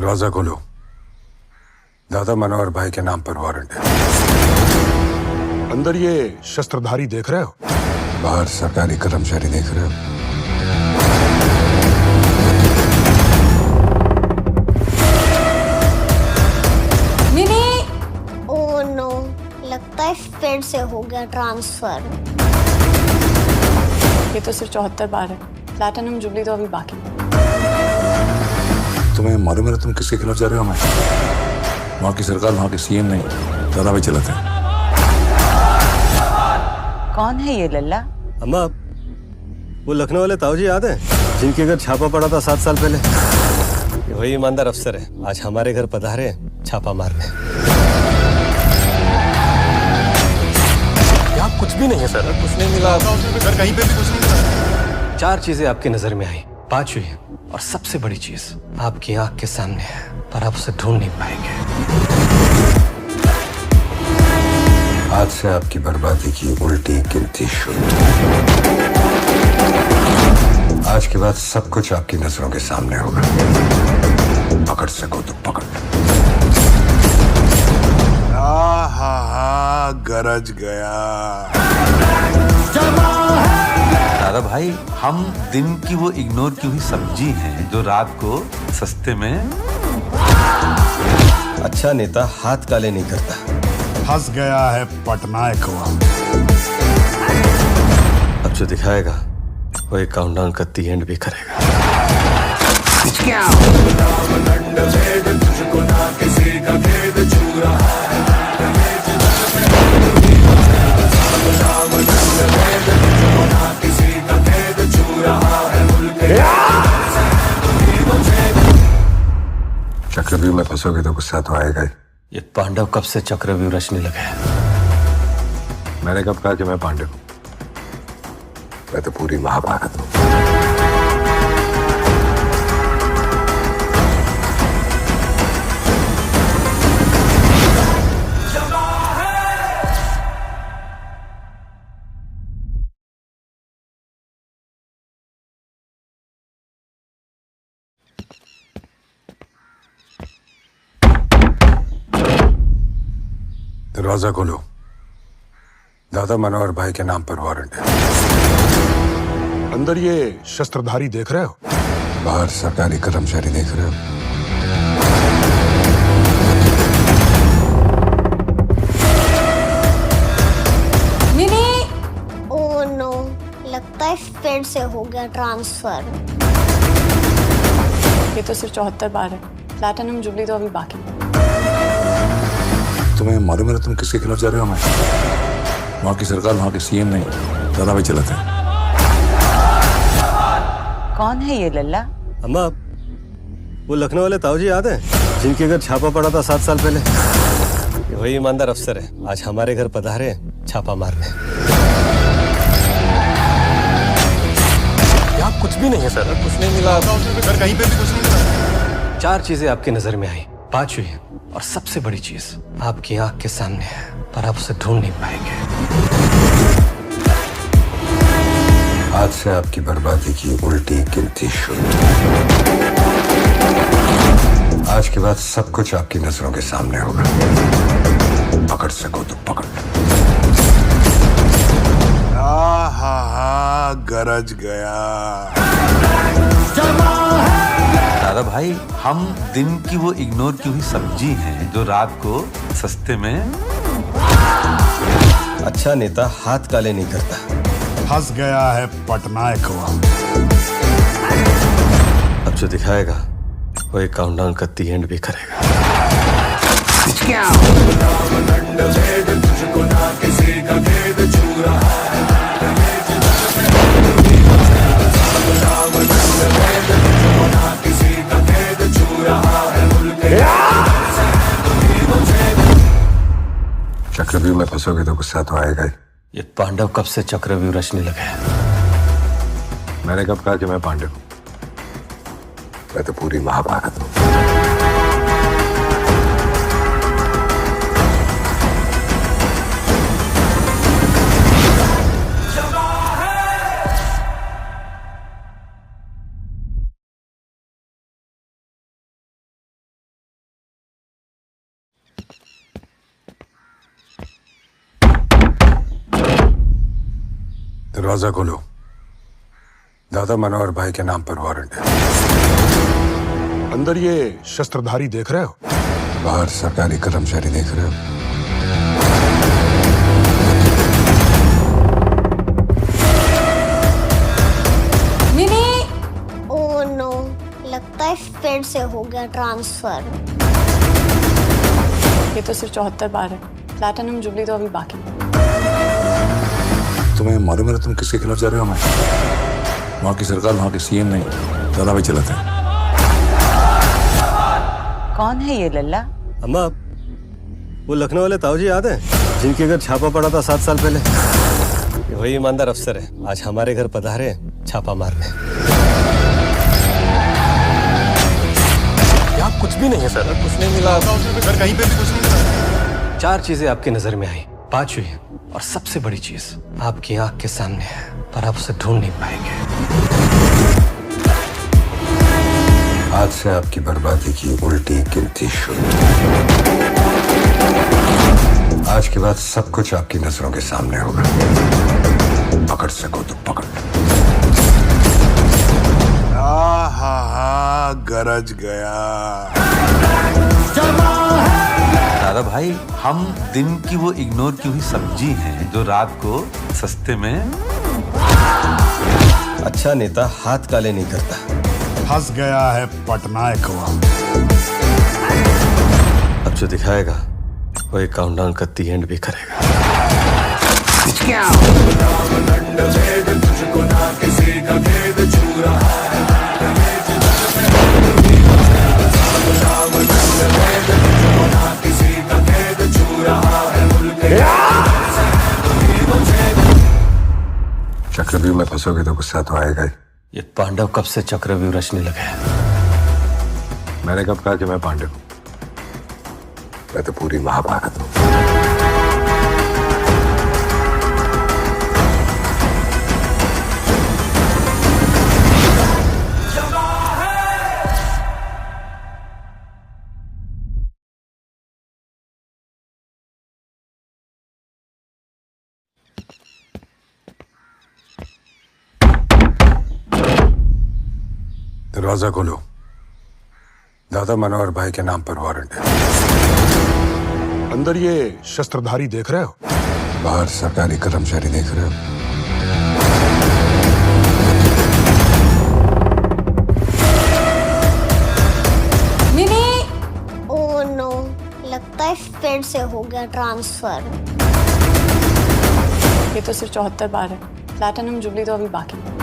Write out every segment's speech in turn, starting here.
दरवाजा खोलो। दादा मनोहर भाई के नाम पर वारंट है। अंदर ये शस्त्रधारी देख रहे हो? बाहर सरकारी कर्मचारी देख रहे हो? ओह नो, लगता है फिर से हो गया ट्रांसफर। ये तो सिर्फ 74 बार है। प्लैटिनम जुबली तो अभी बाकी है। तुम्हें मालूम है तुम किसके खिलाफ जा रहे हो? मैं वहाँ की सरकार, वहाँ के सीएम नहीं, दादा भाई चलाते हैं। कौन है ये लल्ला? अम्मा, वो लखनऊ वाले ताऊ जी याद है जिनके घर छापा पड़ा था 7 साल पहले? ये वही ईमानदार अफसर है, आज हमारे घर पधारे छापा मारने। यहाँ कुछ भी नहीं है सर, कुछ नहीं मिला सर, कहीं पे भी कुछ नहीं मिला। 4 चीजें आपकी नजर में आई, 5वीं और सबसे बड़ी चीज आपकी आंख के सामने है, पर आप उसे ढूंढ नहीं पाएंगे। आज से आपकी बर्बादी की उल्टी गिनती शुरू। आज के बाद सब कुछ आपकी नजरों के सामने होगा। पकड़ सको तो पकड़। गरज गया। दादा भाई, हम दिन की वो इग्नोर की हुई सब्जी हैं जो रात को सस्ते में। अच्छा नेता हाथ काले नहीं करता। फंस गया है पटनायक वो। अब जो दिखाएगा वो एक काउंटडाउन का दी एंड भी करेगा। चक्रव्यूह में फंसोगे तो गुस्सा तो आएगा ही। ये पांडव कब से चक्रव्यूह रचने लगे हैं? मैंने कब कहा कि मैं पांडव हूं? मैं तो पूरी महाभारत हूं। दरवाजा खोलो। दादा मनोहर भाई के नाम पर वारंट है। अंदर ये शस्त्रधारी देख रहे हो? बाहर सरकारी कर्मचारी देख रहे हो? ओह नो, लगता है फिर से हो गया ट्रांसफर। ये तो सिर्फ 74 बार है। प्लैटिनम जुबली तो अभी बाकी है। तुम्हें मालूम है तुम किसके खिलाफ जा रहे हो? मैं वहाँ की सरकार, वहाँ के सीएम नहीं, दादा भाई चलाते हैं। कौन है ये लल्ला? अम्मा, वो लखनऊ वाले ताऊ जी याद है जिनके घर छापा पड़ा था 7 साल पहले? ये वही ईमानदार अफसर है, आज हमारे घर पधारे छापा मारने। यहाँ कुछ भी नहीं है सर, कुछ नहीं मिला सर, कहीं पे भी कुछ नहीं मिला। 4 चीजें आपकी नजर में आई, 5वीं और सबसे बड़ी चीज आपकी आंख के सामने है, पर आप उसे ढूंढ नहीं पाएंगे। आज से आपकी बर्बादी की उल्टी गिनती शुरू। आज के बाद सब कुछ आपकी नजरों के सामने होगा। पकड़ सको तो पकड़। गरज गया। दादा भाई, हम दिन की वो इग्नोर की हुई सब्जी हैं जो रात को सस्ते में। अच्छा नेता हाथ काले नहीं करता। फंस गया है पटनायक वो। अब जो दिखाएगा वो एक काउंटडाउन का दी एंड भी करेगा। चक्रव्यूह में फंसोगे तो गुस्सा तो आएगा ही। ये पांडव कब से चक्रव्यूह रचने लगे हैं? मैंने कब कहा कि मैं पांडव हूं? मैं तो पूरी महाभारत हूं। दरवाजा खोलो। दादा मनोहर भाई के नाम पर वारंट है। अंदर ये शस्त्रधारी देख रहे हो? बाहर सरकारी कर्मचारी देख रहे हो? ओह नो, लगता है फिर से हो गया ट्रांसफर। ये तो सिर्फ 74 बार है, प्लैटिनम जुबली तो अभी बाकी है। तुम्हें मालूम है तुम किसके खिलाफ जा रहे हो? मैं वहाँ की सरकार, वहाँ के सीएम नहीं, दादा भाई चलाते हैं। कौन है ये लल्ला? अम्मा, वो लखनऊ वाले ताऊजी याद है जिनके घर छापा पड़ा था 7 साल पहले? ये वही ईमानदार अफसर है, आज हमारे घर पधारे छापा मारने। यहाँ कुछ भी नहीं है सर, कुछ नहीं मिला सर, कहीं पे भी कुछ नहीं मिला। 4 चीजें आपकी नजर में आई, 5 हुई, और सबसे बड़ी चीज आपकी आंख के सामने है, पर आप उसे ढूंढ नहीं पाएंगे। आज से आपकी बर्बादी की उल्टी गिनती शुरू। आज के बाद सब कुछ आपकी नजरों के सामने होगा। पकड़ सको तो पकड़। आहा, गरज गया। दादा भाई, हम दिन की वो इग्नोर की हुई सब्जी हैं जो रात को सस्ते में। अच्छा नेता हाथ काले नहीं करता। फंस गया है पटनायक हुआ। अब जो दिखाएगा वो एक काउंटडाउन का दी एंड भी करेगा। चक्रव्यूह में फंसोगे तो गुस्सा तो आएगा ही। ये पांडव कब से चक्रव्यूह रचने लगे हैं? मैंने कब कहा कि मैं पांडव हूं? मैं तो पूरी महाभारत हूं। दरवाजा खोलो। दादा मनोहर भाई के नाम पर वारंट है। अंदर ये शस्त्रधारी देख रहे हो? बाहर सरकारी कर्मचारी देख रहे हो? ओह नो, लगता है फिर से हो गया ट्रांसफर। ये तो सिर्फ 74 बार है, प्लैटिनम जुबली तो अभी बाकी है।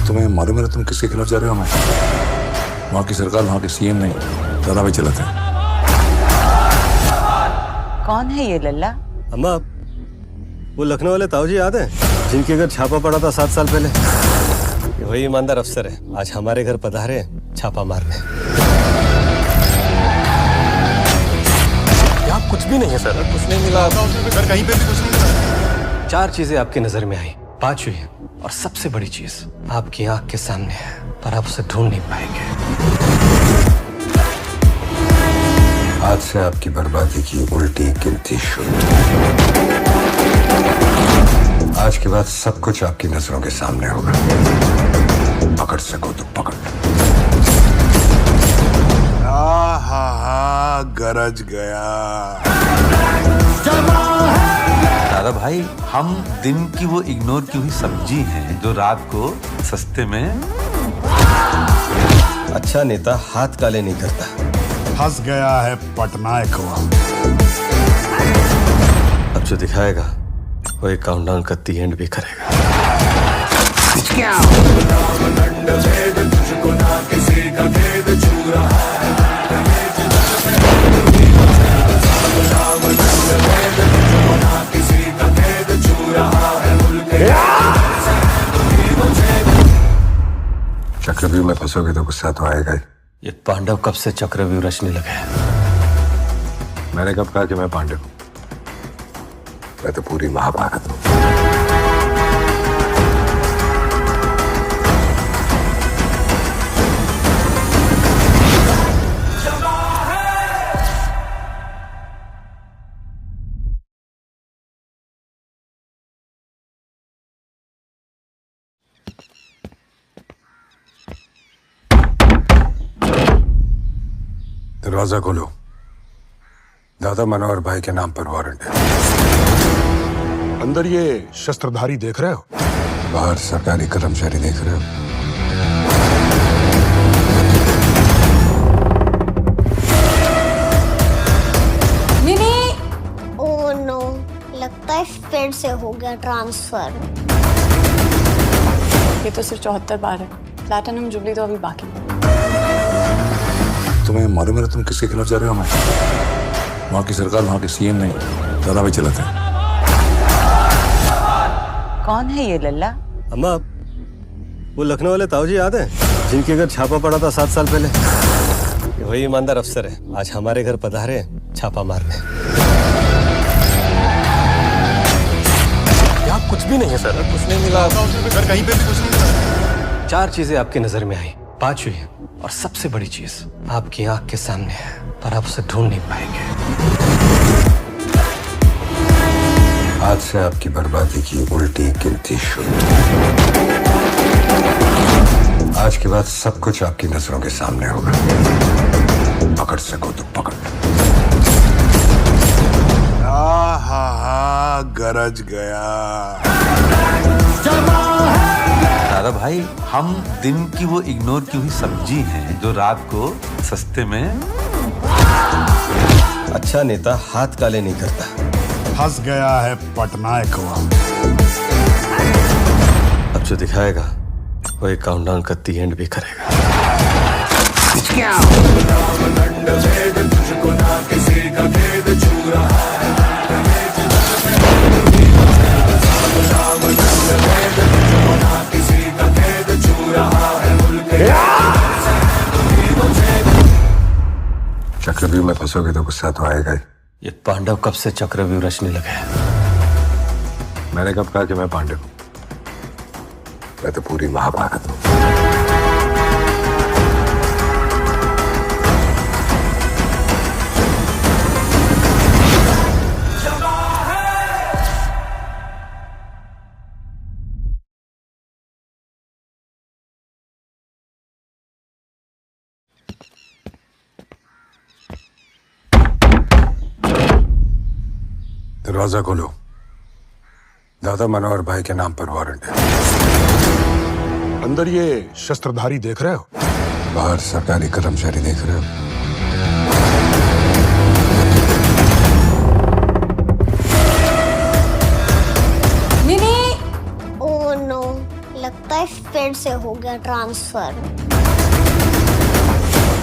तुम्हें मालूम है तुम किसके खिलाफ जा रहे हो? मैं वहाँ की सरकार, वहाँ के सीएम नहीं, दादा भाई चलाते हैं। कौन है ये लल्ला? अम्मा, वो लखनऊ वाले ताऊजी याद है जिनके घर छापा पड़ा था 7 साल पहले? ये वही ईमानदार अफसर है, आज हमारे घर पधारे छापा मारने। यहाँ कुछ भी नहीं है सर, कुछ नहीं मिला सर, कहीं पे भी कुछ नहीं मिला। 4 चीजें आपकी नजर में आई, 5 हुई, और सबसे बड़ी चीज आपकी आंख के सामने है, पर आप उसे ढूंढ नहीं पाएंगे। आज से आपकी बर्बादी की उल्टी गिनती शुरू। आज के बाद सब कुछ आपकी नजरों के सामने होगा। पकड़ सको तो पकड़। आहा, गरज गया। दादा भाई, हम दिन की वो इग्नोर की हुई सब्जी हैं जो रात को सस्ते में। अच्छा नेता हाथ काले नहीं करता। फंस गया है पटनायक हुआ। अब जो दिखाएगा वो एक काउंटडाउन का दी एंड भी करेगा। चक्रव्यूह में फंसोगे तो गुस्सा तो आएगा ही। ये पांडव कब से चक्रव्यूह रचने लगे हैं? मैंने कब कहा कि मैं पांडव हूं? मैं तो पूरी महाभारत हूं। दरवाजा खोलो। दादा मनोहर भाई के नाम पर वारंट है। अंदर ये शस्त्रधारी देख रहे हो? बाहर सरकारी कर्मचारी देख रहे हो? ओह नो, लगता है फिर से हो गया ट्रांसफर। ये तो सिर्फ 74 बार है, प्लैटिनम जुबली तो अभी बाकी है। तुम्हें मालूम है तुम किसके खिलाफ जा रहे हो? मैं वहाँ की सरकार, वहाँ के सीएम नहीं, दादा भाई चलाते हैं। कौन है ये लल्ला? अम्मा, वो लखनऊ वाले ताऊ जी याद है जिनके घर छापा पड़ा था 7 साल पहले? ये वही ईमानदार अफसर है, आज हमारे घर पधारे छापा मारने। यहाँ कुछ भी नहीं है सर, कुछ नहीं मिला सर, कहीं पे भी कुछ नहीं मिला। 4 चीजें आपकी नजर में आई, 5वीं है और सबसे बड़ी चीज आपकी आंख के सामने है, पर आप उसे ढूंढ नहीं पाएंगे। आज से आपकी बर्बादी की उल्टी गिनती शुरू। आज के बाद सब कुछ आपकी नजरों के सामने होगा। पकड़ सको तो पकड़। आहा, गरज गया। दादा भाई, हम दिन की वो इग्नोर की हुई सब्जी हैं जो रात को सस्ते में। अच्छा नेता हाथ काले नहीं करता। फंस गया है पटनायक हुआ। अब जो दिखाएगा वो एक काउंटडाउन का दी एंड भी करेगा। चक्रव्यूह में फंसोगे तो गुस्सा तो आएगा ही। ये पांडव कब से चक्रव्यूह रचने लगे हैं? मैंने कब कहा कि मैं पांडव हूं? मैं तो पूरी महाभारत हूं। दरवाजा खोलो। दादा मनोहर भाई के नाम पर वारंट है। अंदर ये शस्त्रधारी देख रहे हो? बाहर सरकारी कर्मचारी देख रहे हो? ओह नो, लगता है फिर से हो गया ट्रांसफर।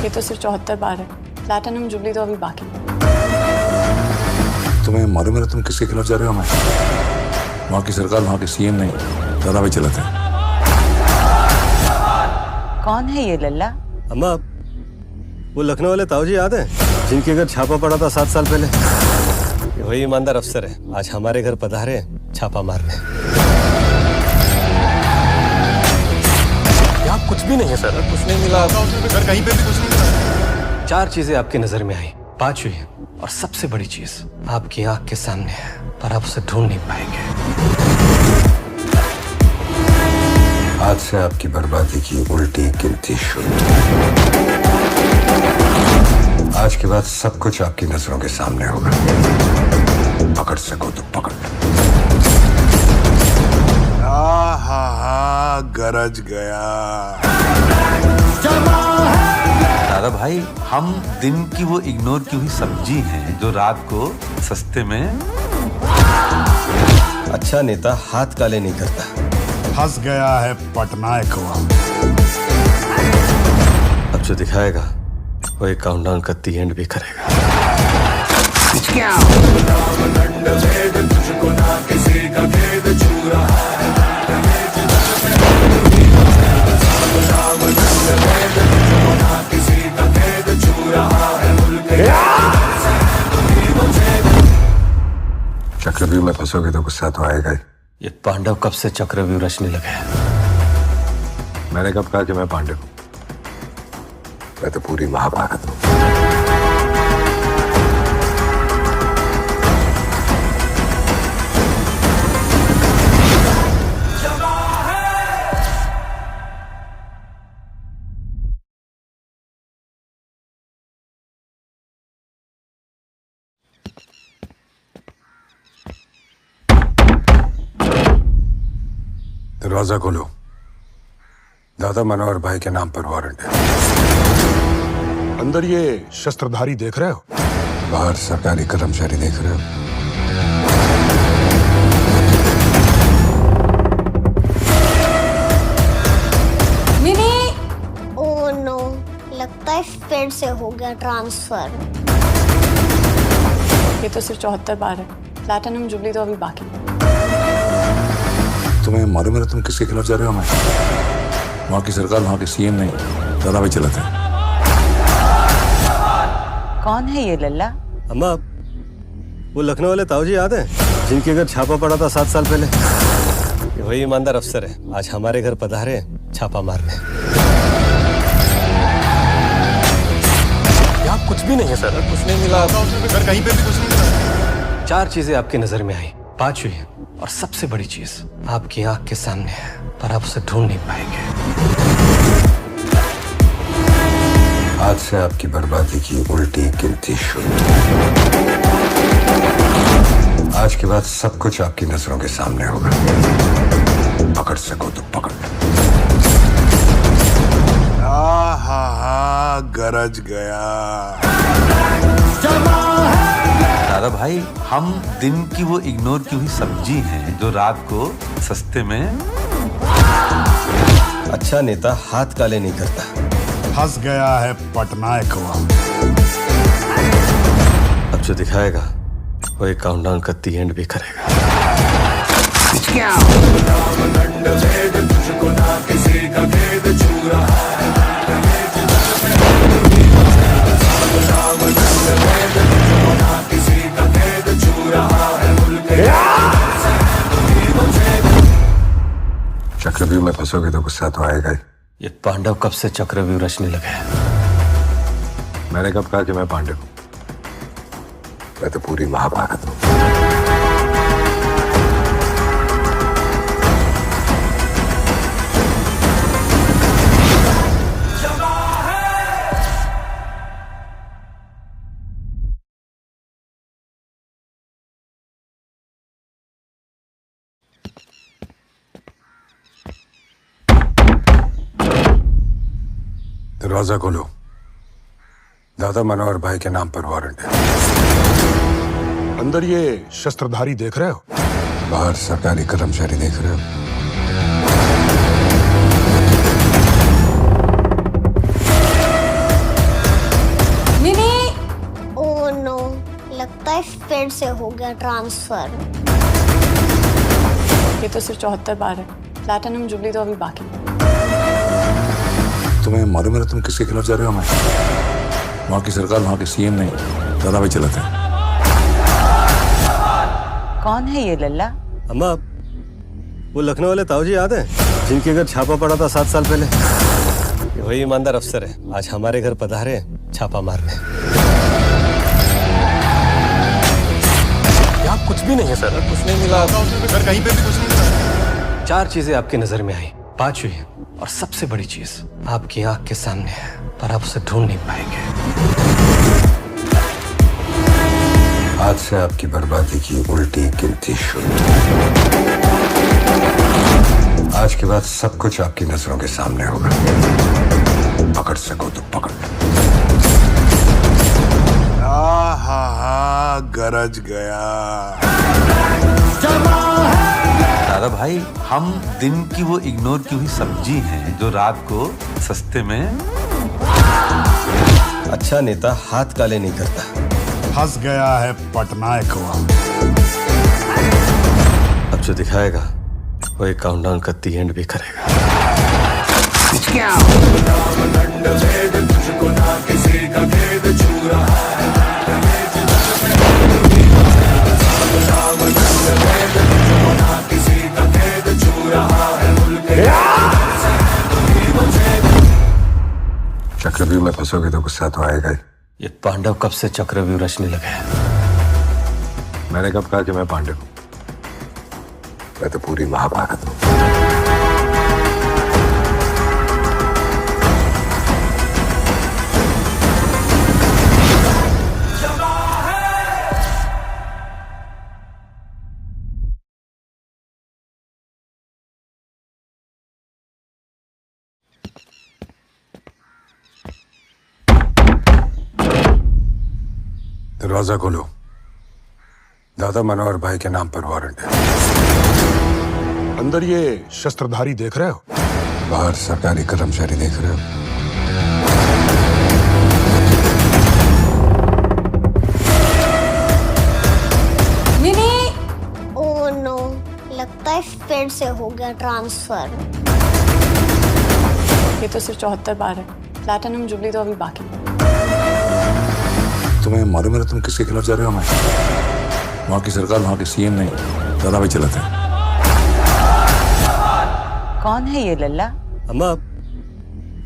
ये तो सिर्फ 74 बार है, प्लैटिनम जुबली तो अभी बाकी है। तुम्हें मालूम है तुम किसके खिलाफ जा रहे हो? मैं वहाँ की सरकार, वहाँ के सीएम नहीं, दादा भाई चलाते हैं। कौन है ये लल्ला? अम्मा, वो लखनऊ वाले ताऊ जी याद है जिनके घर छापा पड़ा था 7 साल पहले? ये वही ईमानदार अफसर है, आज हमारे घर पधारे छापा मारने। यहाँ कुछ भी नहीं है सर, कुछ नहीं मिला सर, कहीं पे भी कुछ नहीं मिला। 4 चीजें आपकी नजर में आई, 5वीं है और सबसे बड़ी चीज आपकी आंख के सामने है, पर आप उसे ढूंढ नहीं पाएंगे। आज से आपकी बर्बादी की उल्टी गिनती शुरू। आज के बाद सब कुछ आपकी नजरों के सामने होगा। पकड़ सको तो पकड़। आहा, गरज गया। दादा भाई, हम दिन की वो इग्नोर की हुई सब्जी हैं जो रात को सस्ते में। अच्छा नेता हाथ काले नहीं करता। फंस गया है पटनायक हुआ। अब जो दिखाएगा वो एक काउंटडाउन का दी एंड भी करेगा। चक्रव्यूह में फंसोगे तो गुस्सा तो आएगा ही। ये पांडव कब से चक्रव्यूह रचने लगे हैं? मैंने कब कहा कि मैं पांडव हूं? मैं तो पूरी महाभारत हूं। दरवाजा खोलो। दादा मनोहर भाई के नाम पर वारंट है। अंदर ये शस्त्रधारी देख रहे हो? बाहर सरकारी कर्मचारी देख रहे हो? ओह नो, लगता है फिर से हो गया ट्रांसफर। ये तो सिर्फ 74 बार है। प्लैटिनम जुबली तो अभी बाकी है। तुम्हें मालूम है तुम किसके खिलाफ जा रहे हो? मैं वहाँ की सरकार, वहाँ के सीएम नहीं, दादा भाई चलाते हैं। कौन है ये लल्ला? अम्मा, वो लखनऊ वाले ताऊ जी याद है जिनके घर छापा पड़ा था 7 साल पहले? ये वही ईमानदार अफसर है, आज हमारे घर पधारे छापा मारने। यहाँ कुछ भी नहीं है सर, कुछ नहीं मिला सर, कहीं पे भी कुछ नहीं मिला। 4 चीजें आपकी नजर में आई, 5 हुई, और सबसे बड़ी चीज आपकी आंख के सामने है, पर आप उसे ढूंढ नहीं पाएंगे। आज से आपकी बर्बादी की उल्टी गिनती शुरू। आज के बाद सब कुछ आपकी नजरों के सामने होगा। पकड़ सको तो पकड़। आहा, गरज गया। दादा भाई, हम दिन की वो इग्नोर की हुई सब्जी हैं जो रात को सस्ते में। अच्छा नेता हाथ काले नहीं करता। फंस गया है पटनायक हुआ। अब जो दिखाएगा वो एक काउंटडाउन का दी एंड भी करेगा। चक्रव्यूह में फंसोगे तो गुस्सा तो आएगा ही। ये पांडव कब से चक्रव्यूह रचने लगे हैं? मैंने कब कहा कि मैं पांडव हूं? मैं तो पूरी महाभारत हूं। दरवाजा खोलो। दादा मनोहर भाई के नाम पर वारंट है। अंदर ये शस्त्रधारी देख रहे हो? बाहर सरकारी कर्मचारी देख रहे हो? ओह नो, लगता है फिर से हो गया ट्रांसफर। ये तो सिर्फ 74 बार है। प्लैटिनम जुबली तो अभी बाकी है। तुम्हें मालूम है तुम किसके खिलाफ जा रहे हो? मैं वहाँ की सरकार, वहाँ के सीएम नहीं, दादा भाई चलाते हैं। कौन है ये लल्ला? अम्मा, वो लखनऊ वाले ताऊ जी याद है जिनके घर छापा पड़ा था 7 साल पहले? ये वही ईमानदार अफसर है, आज हमारे घर पधारे छापा मारने। यहाँ कुछ भी नहीं है सर, कुछ नहीं मिला सर, कहीं पे भी कुछ नहीं मिला। 4 चीजें आपकी नजर में आई, 5 हुई, और सबसे बड़ी चीज आपकी आंख के सामने है, पर आप उसे ढूंढ नहीं पाएंगे। आज से आपकी बर्बादी की उल्टी गिनती शुरू। आज के बाद सब कुछ आपकी नजरों के सामने होगा। पकड़ सको तो पकड़। आहा, गरज गया। दादा भाई, हम दिन की वो इग्नोर की हुई सब्जी हैं जो रात को सस्ते में। अच्छा नेता हाथ काले नहीं करता। फंस गया है पटनायक हुआ। अब जो दिखाएगा वो एक काउंटडाउन का दी एंड भी करेगा। चक्रव्यूह में फंसोगे तो गुस्सा तो आएगा ही। ये पांडव कब से चक्रव्यूह रचने लगे हैं? मैंने कब कहा कि मैं पांडव हूं? मैं तो पूरी महाभारत हूं। दरवाजा खोलो। दादा मनोहर भाई के नाम पर वारंट है। अंदर ये शस्त्रधारी देख रहे हो? बाहर सरकारी कर्मचारी देख रहे हो? ओह नो, लगता है फिर से हो गया ट्रांसफर। ये तो सिर्फ 74 बार है, प्लैटिनम जुबली तो अभी बाकी है। तुम्हें मालूम है तुम किसके खिलाफ जा रहे हो? मैं वहाँ की सरकार, वहाँ के सीएम नहीं, दादा भाई चलाते हैं। कौन है ये लल्ला? अम्मा,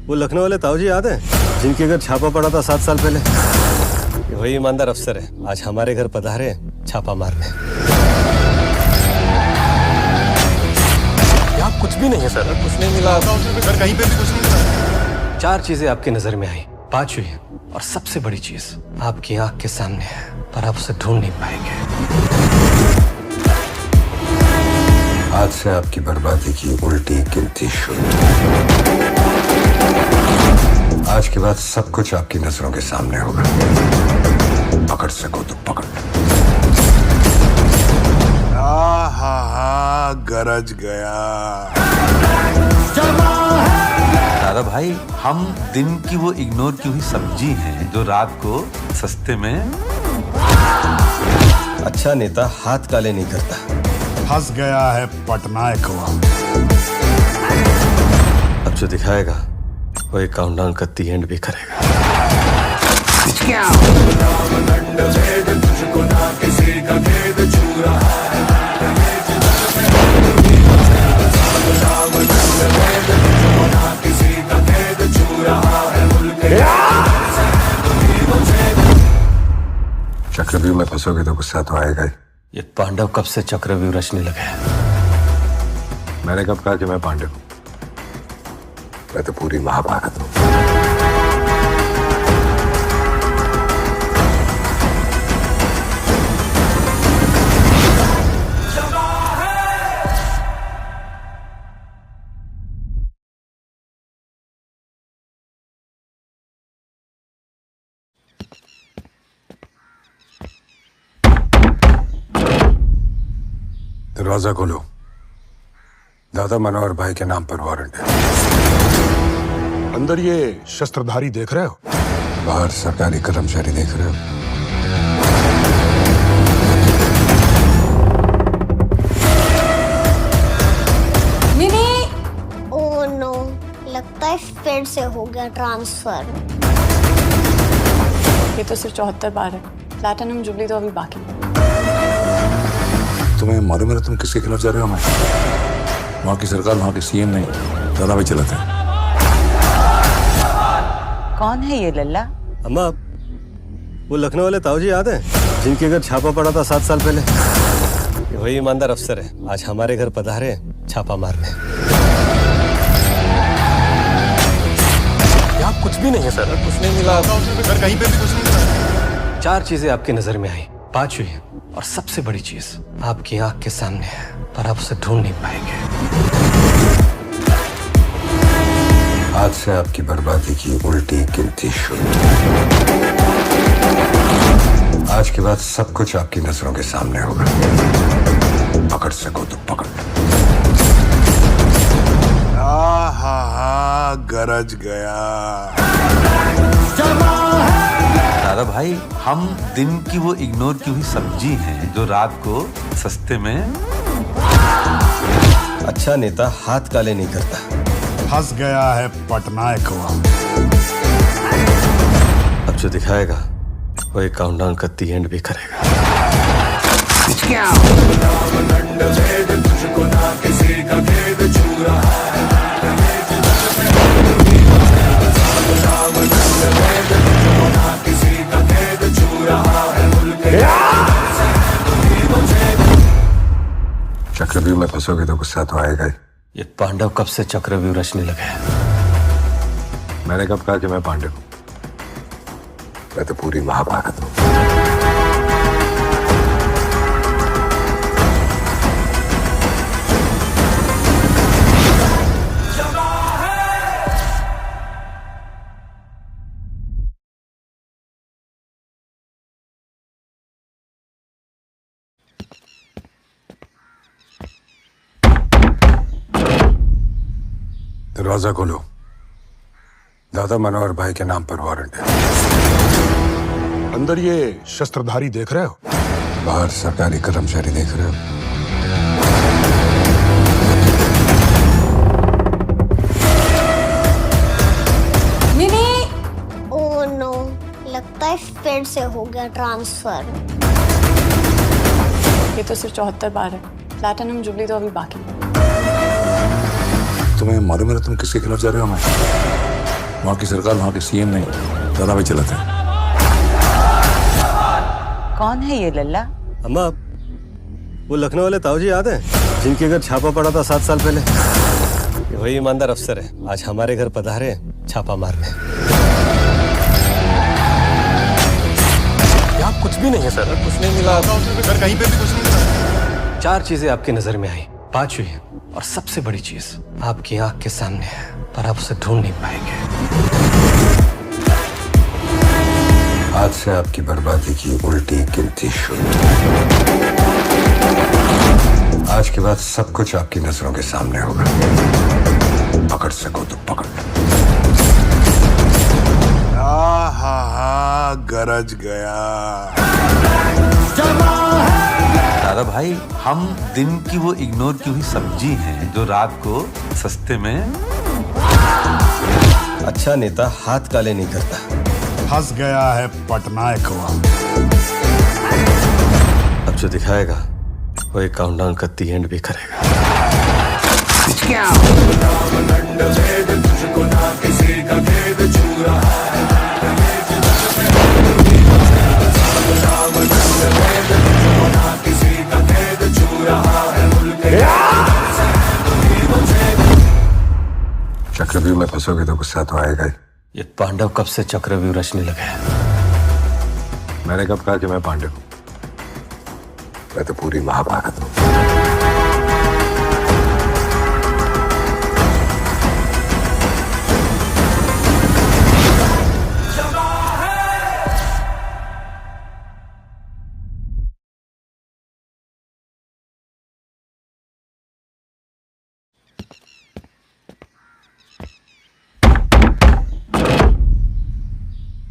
वो लखनऊ वाले ताऊ जी याद है जिनके घर छापा पड़ा था 7 साल पहले? ये वही ईमानदार अफसर है, आज हमारे घर पधारे हैं छापा मारने। यहाँ कुछ भी नहीं है सर, कुछ नहीं मिला सर, कहीं पे भी कुछ नहीं मिला। 4 चीजें आपकी नजर में आई, 5वीं है और सबसे बड़ी चीज आपकी आंख के सामने है, पर आप उसे ढूंढ नहीं पाएंगे। आज से आपकी बर्बादी की उल्टी गिनती शुरू। आज के बाद सब कुछ आपकी नजरों के सामने होगा। पकड़ सको तो पकड़। आहा, गरज गया। दादा भाई, हम दिन की वो इग्नोर की हुई सब्जी हैं जो रात को सस्ते में। अच्छा नेता हाथ काले नहीं करता। फंस गया है पटनायक हुआ। अब जो दिखाएगा वो एक काउंटडाउन का दी एंड भी करेगा। चक्रव्यूह में फंसोगे तो गुस्सा तो आएगा ही। ये पांडव कब से चक्रव्यूह रचने लगे हैं? मैंने कब कहा कि मैं पांडव हूं? मैं तो पूरी महाभारत हूं। दरवाजा खोलो। दादा मनोहर भाई के नाम पर वारंट है। अंदर ये शस्त्रधारी देख रहे हो? बाहर सरकारी कर्मचारी देख रहे हो? ओह नो, लगता है फिर से हो गया ट्रांसफर। ये तो सिर्फ 74 बार है, प्लैटिनम जुबली तो अभी बाकी है। तुम्हें मालूम है तुम किसके खिलाफ जा रहे हो? मैं वहाँ की सरकार, वहाँ के सीएम नहीं, दादा भाई चलाते हैं। कौन है ये लल्ला? अम्मा, वो लखनऊ वाले ताऊ जी याद है जिनके घर छापा पड़ा था 7 साल पहले? ये वही ईमानदार अफसर है, आज हमारे घर पधारे हैं छापा मारने। यहाँ कुछ भी नहीं है सर, कुछ नहीं मिला सर, कहीं पे भी कुछ नहीं मिला। 4 चीजें आपकी नजर में आई, 5वीं है और सबसे बड़ी चीज आपकी आंख के सामने है, पर आप उसे ढूंढ नहीं पाएंगे। आज से आपकी बर्बादी की उल्टी गिनती शुरू। आज के बाद सब कुछ आपकी नजरों के सामने होगा। पकड़ सको तो पकड़। आहा, गरज गया। दादा भाई, हम दिन की वो इग्नोर की हुई सब्जी हैं जो रात को सस्ते में। अच्छा नेता हाथ काले नहीं करता। फंस गया है पटनायक हुआ। अब जो दिखाएगा वो एक काउंटडाउन का दी एंड भी करेगा। चक्रव्यूह में फंसोगे तो गुस्सा तो आएगा ही। ये पांडव कब से चक्रव्यूह रचने लगे हैं? मैंने कब कहा कि मैं पांडव हूं? मैं तो पूरी महाभारत हूं। दरवाजा खोलो। दादा मनोहर भाई के नाम पर वारंट है। अंदर ये शस्त्रधारी देख रहे हो? बाहर सरकारी कर्मचारी देख रहे हो? ओह नो, लगता है फिर से हो गया ट्रांसफर। ये तो सिर्फ 74 बार है, प्लैटिनम जुबली तो अभी बाकी है। तुम्हें मालूम है तुम किसके खिलाफ जा रहे हो? मैं वहाँ की सरकार, वहाँ के सीएम नहीं, दादा भाई चलाते हैं। कौन है ये लल्ला? अम्मा, वो लखनऊ वाले ताऊ जी याद है जिनके घर छापा पड़ा था 7 साल पहले? ये वही ईमानदार अफसर है, आज हमारे घर पधारे छापा मारने। यहाँ कुछ भी नहीं है सर, कुछ नहीं मिला सर, कहीं पे भी कुछ नहीं मिला। 4 चीजें आपकी नजर में आई, 5 हुई, और सबसे बड़ी चीज आपकी आंख के सामने है, पर आप उसे ढूंढ नहीं पाएंगे। आज से आपकी बर्बादी की उल्टी गिनती शुरू। आज के बाद सब कुछ आपकी नजरों के सामने होगा। पकड़ सको तो पकड़। आहा, गरज गया। दादा भाई, हम दिन की वो इग्नोर की हुई सब्जी हैं जो रात को सस्ते में। अच्छा नेता हाथ काले नहीं करता। फंस गया है पटनायकवा। अब जो दिखाएगा वो एक काउंटडाउन का दी एंड भी करेगा। चक्रव्यूह में फंसोगे तो गुस्सा तो आएगा ही। ये पांडव कब से चक्रव्यूह रचने लगे हैं? मैंने कब कहा कि मैं पांडव हूं? मैं तो पूरी महाभारत हूं।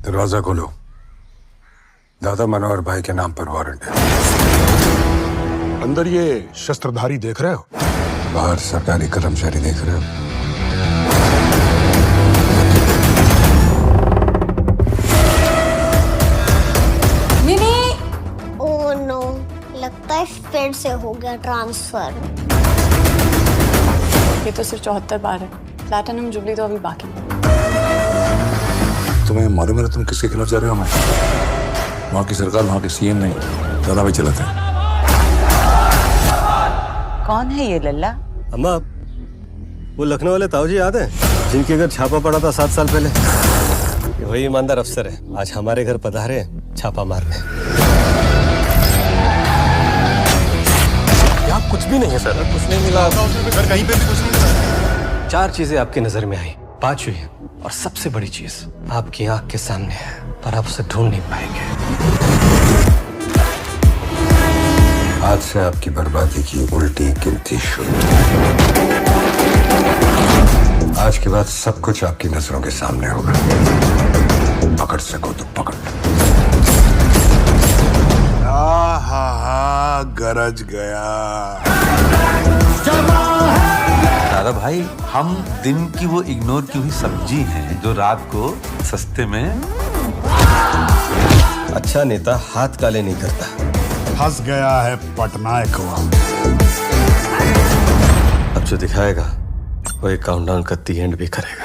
दरवाजा खोलो। दादा मनोहर भाई के नाम पर वारंट है। अंदर ये शस्त्रधारी देख रहे हो? बाहर सरकारी कर्मचारी देख रहे हो? ओह नो, लगता है फिर से हो गया ट्रांसफर। ये तो सिर्फ 74 बार है, प्लैटिनम जुबली तो अभी बाकी है। तुम्हें मालूम है तुम किसके खिलाफ जा रहे हो? मैं वहाँ की सरकार, वहाँ के सीएम नहीं, दादा भाई चलाते हैं। कौन है ये लल्ला? अम्मा, वो लखनऊ वाले ताऊ जी याद है जिनके घर छापा पड़ा था 7 साल पहले? ये वही ईमानदार अफसर है, आज हमारे घर पधारे छापा मारने। यहाँ कुछ भी नहीं है सर, कुछ नहीं मिला सर, कहीं पे भी कुछ नहीं मिला। 4 चीजें आपकी नजर में आई, 5 हुई, और सबसे बड़ी चीज आपकी आंख के सामने है, पर आप उसे ढूंढ नहीं पाएंगे। आज से आपकी बर्बादी की उल्टी गिनती शुरू। आज के बाद सब कुछ आपकी नजरों के सामने होगा। पकड़ सको तो पकड़। आहा, गरज गया। दादा भाई, हम दिन की वो इग्नोर की हुई सब्जी हैं जो रात को सस्ते में। अच्छा नेता हाथ काले नहीं करता। फंस गया है पटनायकवा। अब जो दिखाएगा वो एक काउंटडाउन का दी एंड भी करेगा।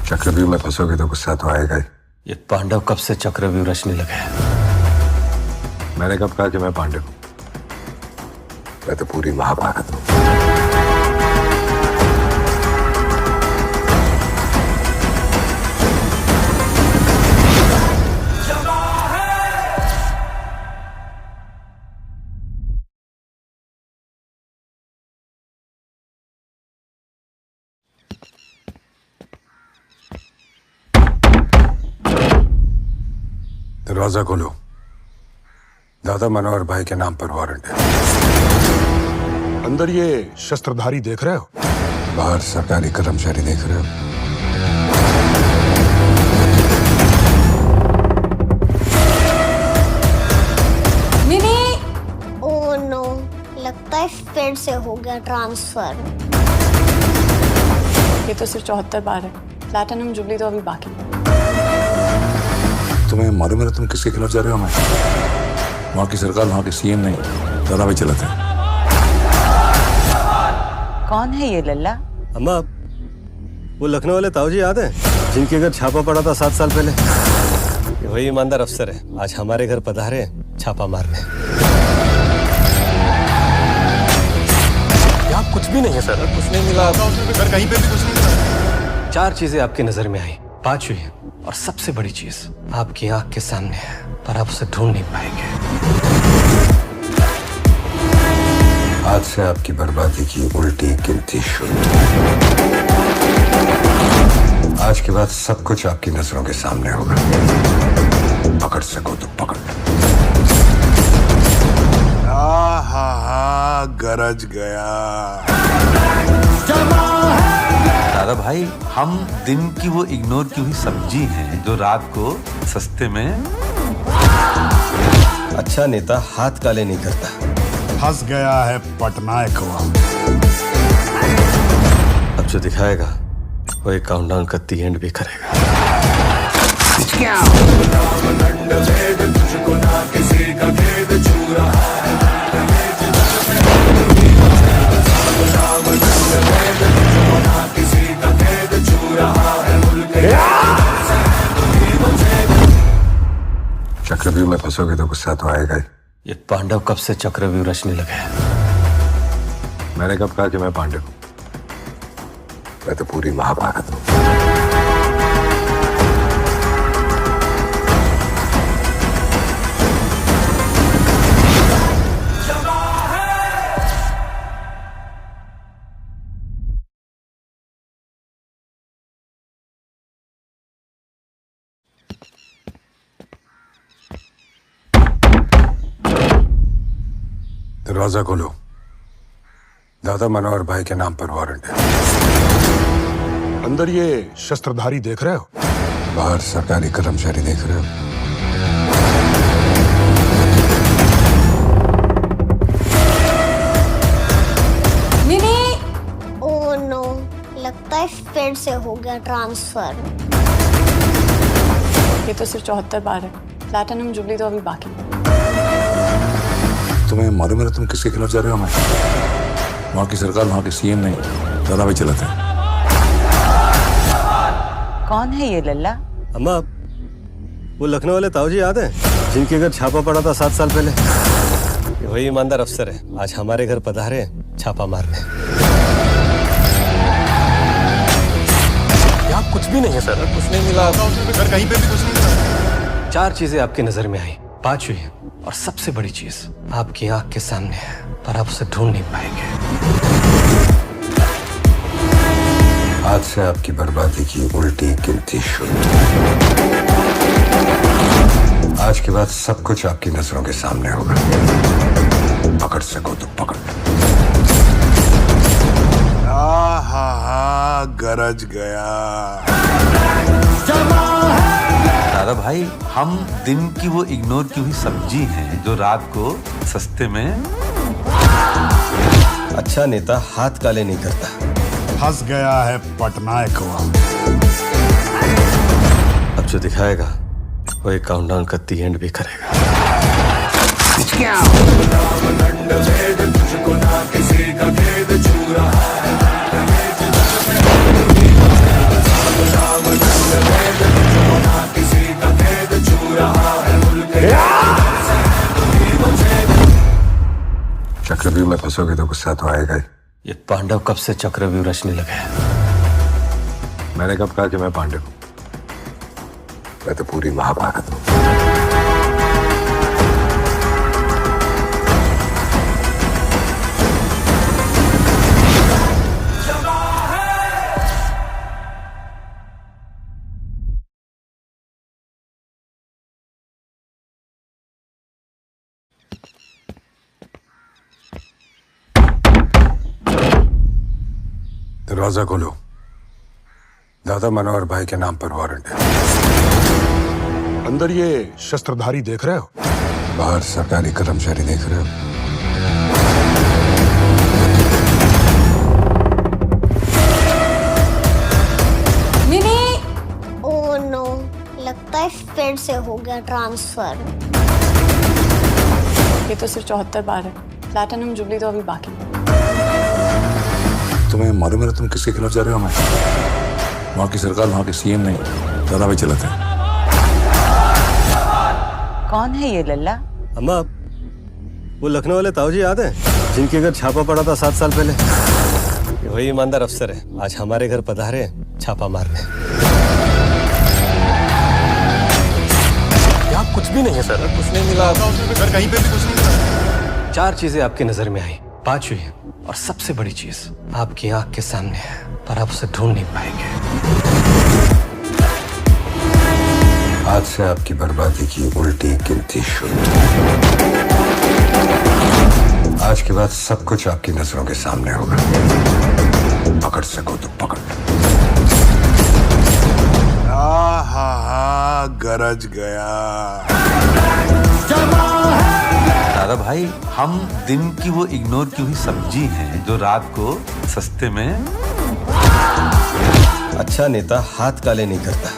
चक्रव्यूह में फंसोगे तो गुस्सा तो आएगा ही। ये पांडव कब से चक्रव्यूह रचने लगे हैं? मैंने कब कहा कि मैं पांडव हूं? मैं तो पूरी महाभारत हूं। दरवाजा खोलो। दादा मनोहर भाई के नाम पर वारंट है। अंदर ये शस्त्रधारी देख रहे हो? बाहर सरकारी कर्मचारी देख रहे हो? ओह नो, लगता है फिर से हो गया ट्रांसफर। ये तो सिर्फ 74 बार है, प्लैटिनम जुबली तो अभी बाकी है। तुम्हें मालूम है तुम किसके खिलाफ जा रहे हो? मैं वहाँ की सरकार, वहाँ के सीएम नहीं, दादा भाई चलाते हैं। कौन है ये लल्ला? अम्मा, वो लखनऊ वाले ताऊ जी याद है जिनके घर छापा पड़ा था 7 साल पहले? ये वही ईमानदार अफसर है, आज हमारे घर पधारे हैं छापा मारने। यहाँ कुछ भी नहीं है सर, कुछ नहीं मिला सर, कहीं पे भी कुछ नहीं मिला। 4 चीजें आपकी नजर में आई, 5 हुई, और सबसे बड़ी चीज आपकी आंख के सामने है, पर आप उसे ढूंढ नहीं पाएंगे। आज से आपकी बर्बादी की उल्टी गिनती शुरू। आज के बाद सब कुछ आपकी नजरों के सामने होगा। पकड़ सको तो पकड़। आहा, गरज गया। दादा भाई, हम दिन की वो इग्नोर की हुई सब्जी हैं जो रात को सस्ते में। अच्छा नेता हाथ काले नहीं करता। फंस गया है पटनायक वो। अब जो दिखाएगा वो एक काउंटडाउन का दी एंड भी करेगा। चक्रव्यूह में फंसोगे तो गुस्सा तो आएगा ही। ये पांडव कब से चक्रव्यूह रचने लगे हैं? मैंने कब कहा कि मैं पांडव हूं? मैं तो पूरी महाभारत हूं। दरवाजा खोलो। दादा मनोहर भाई के नाम पर वारंट है। अंदर ये शस्त्रधारी देख रहे हो? बाहर सरकारी कर्मचारी देख रहे हो? ओह नो, लगता है फिर से हो गया ट्रांसफर। ये तो सिर्फ 74 बार है, प्लैटिनम जुबली तो अभी बाकी है। तुम्हें मालूम है तुम किसके खिलाफ जा रहे हो? मैं वहाँ की सरकार, वहाँ के सीएम नहीं, दादा भाई चलाते हैं। कौन है ये लल्ला? अम्मा, वो लखनऊ वाले ताऊ जी याद है जिनके घर छापा पड़ा था 7 साल पहले? ये वही ईमानदार अफसर है, आज हमारे घर पधारे हैं छापा मारने। यहाँ कुछ भी नहीं है सर, कुछ नहीं मिला सर, कहीं पे भी कुछ नहीं मिला। 4 चीजें आपकी नजर में आई, 5 हुई, और सबसे बड़ी चीज आपकी आंख के सामने है, पर आप उसे ढूंढ नहीं पाएंगे। आज से आपकी बर्बादी की उल्टी गिनती शुरू। आज के बाद सब कुछ आपकी नजरों के सामने होगा। पकड़ सको तो पकड़। आहा, गरज गया। दादा भाई, हम दिन की वो इग्नोर की हुई सब्जी हैं जो रात को सस्ते में। अच्छा नेता हाथ काले नहीं करता। फंस गया है पटनायक वो। अब जो दिखाएगा वो एक काउंटडाउन का दी एंड भी करेगा। चक्रव्यूह में फंसोगे तो गुस्सा तो आएगा ही। ये पांडव कब से चक्रव्यूह रचने लगे हैं? मैंने कब कहा कि मैं पांडव हूं? मैं तो पूरी महाभारत हूं। दरवाजा खोलो। दादा मनोहर भाई के नाम पर वारंट है। अंदर ये शस्त्रधारी देख रहे हो? बाहर सरकारी कर्मचारी देख रहे हो? ओह नो, लगता है फिर से हो गया ट्रांसफर। ये तो सिर्फ 74 बार है। प्लैटिनम जुबली तो अभी बाकी है। तुम्हें मालूम है तुम किसके खिलाफ जा रहे हो? मैं वहाँ की सरकार, वहाँ के सीएम नहीं, दादा भाई चलाते हैं। कौन है ये लल्ला? अम्मा, वो लखनऊ वाले ताऊजी याद है जिनके घर छापा पड़ा था 7 साल पहले? ये वही ईमानदार अफसर है, आज हमारे घर पधारे छापा मारने। यहाँ कुछ भी नहीं है सर, कुछ नहीं मिला। सर कहीं पे भी कुछ नहीं मिला। 4 चीजें आपकी नजर में आई, 5 हुई, और सबसे बड़ी चीज आपकी आंख के सामने है, पर आप उसे ढूंढ नहीं पाएंगे। आज से आपकी बर्बादी की उल्टी गिनती शुरू। आज के बाद सब कुछ आपकी नजरों के सामने होगा। पकड़ सको तो पकड़। आहा, गरज गया। दादा भाई, हम दिन की वो इग्नोर की हुई सब्जी हैं जो रात को सस्ते में। अच्छा नेता हाथ काले नहीं करता।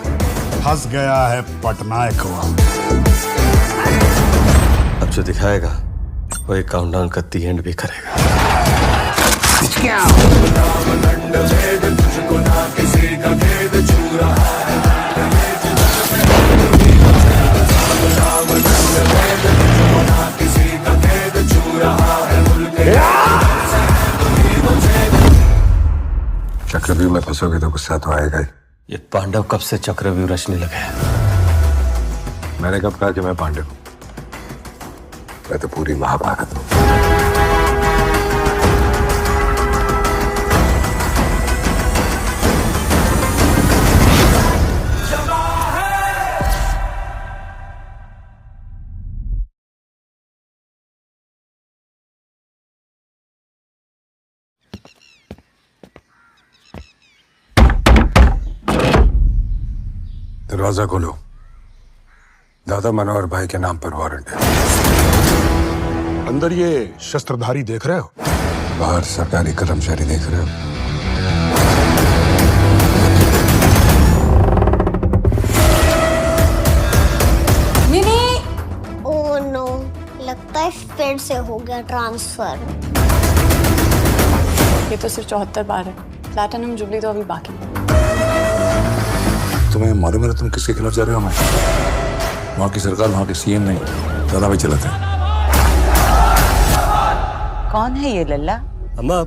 फंस गया है पटनायक हुआ। अब जो दिखाएगा वो एक काउंटडाउन का दी एंड भी करेगा। चक्रव्यूह में फंसोगे तो गुस्सा तो आएगा ही। ये पांडव कब से चक्रव्यूह रचने लगे हैं? मैंने कब कहा कि मैं पांडव हूं? मैं तो पूरी महाभारत हूं। दरवाजा खोलो। दादा मनोहर भाई के नाम पर वारंट है। अंदर ये शस्त्रधारी देख रहे हो? बाहर सरकारी कर्मचारी देख रहे हो? ओह नो, लगता है फिर से हो गया ट्रांसफर। ये तो सिर्फ 74 बार है। प्लैटिनम जुबली तो अभी बाकी है। तुम्हें मालूम है तुम किसके खिलाफ जा रहे हो? मैं वहाँ की सरकार, वहाँ के सीएम नहीं, दादा भाई चलाते हैं। कौन है ये लल्ला? अम्मा,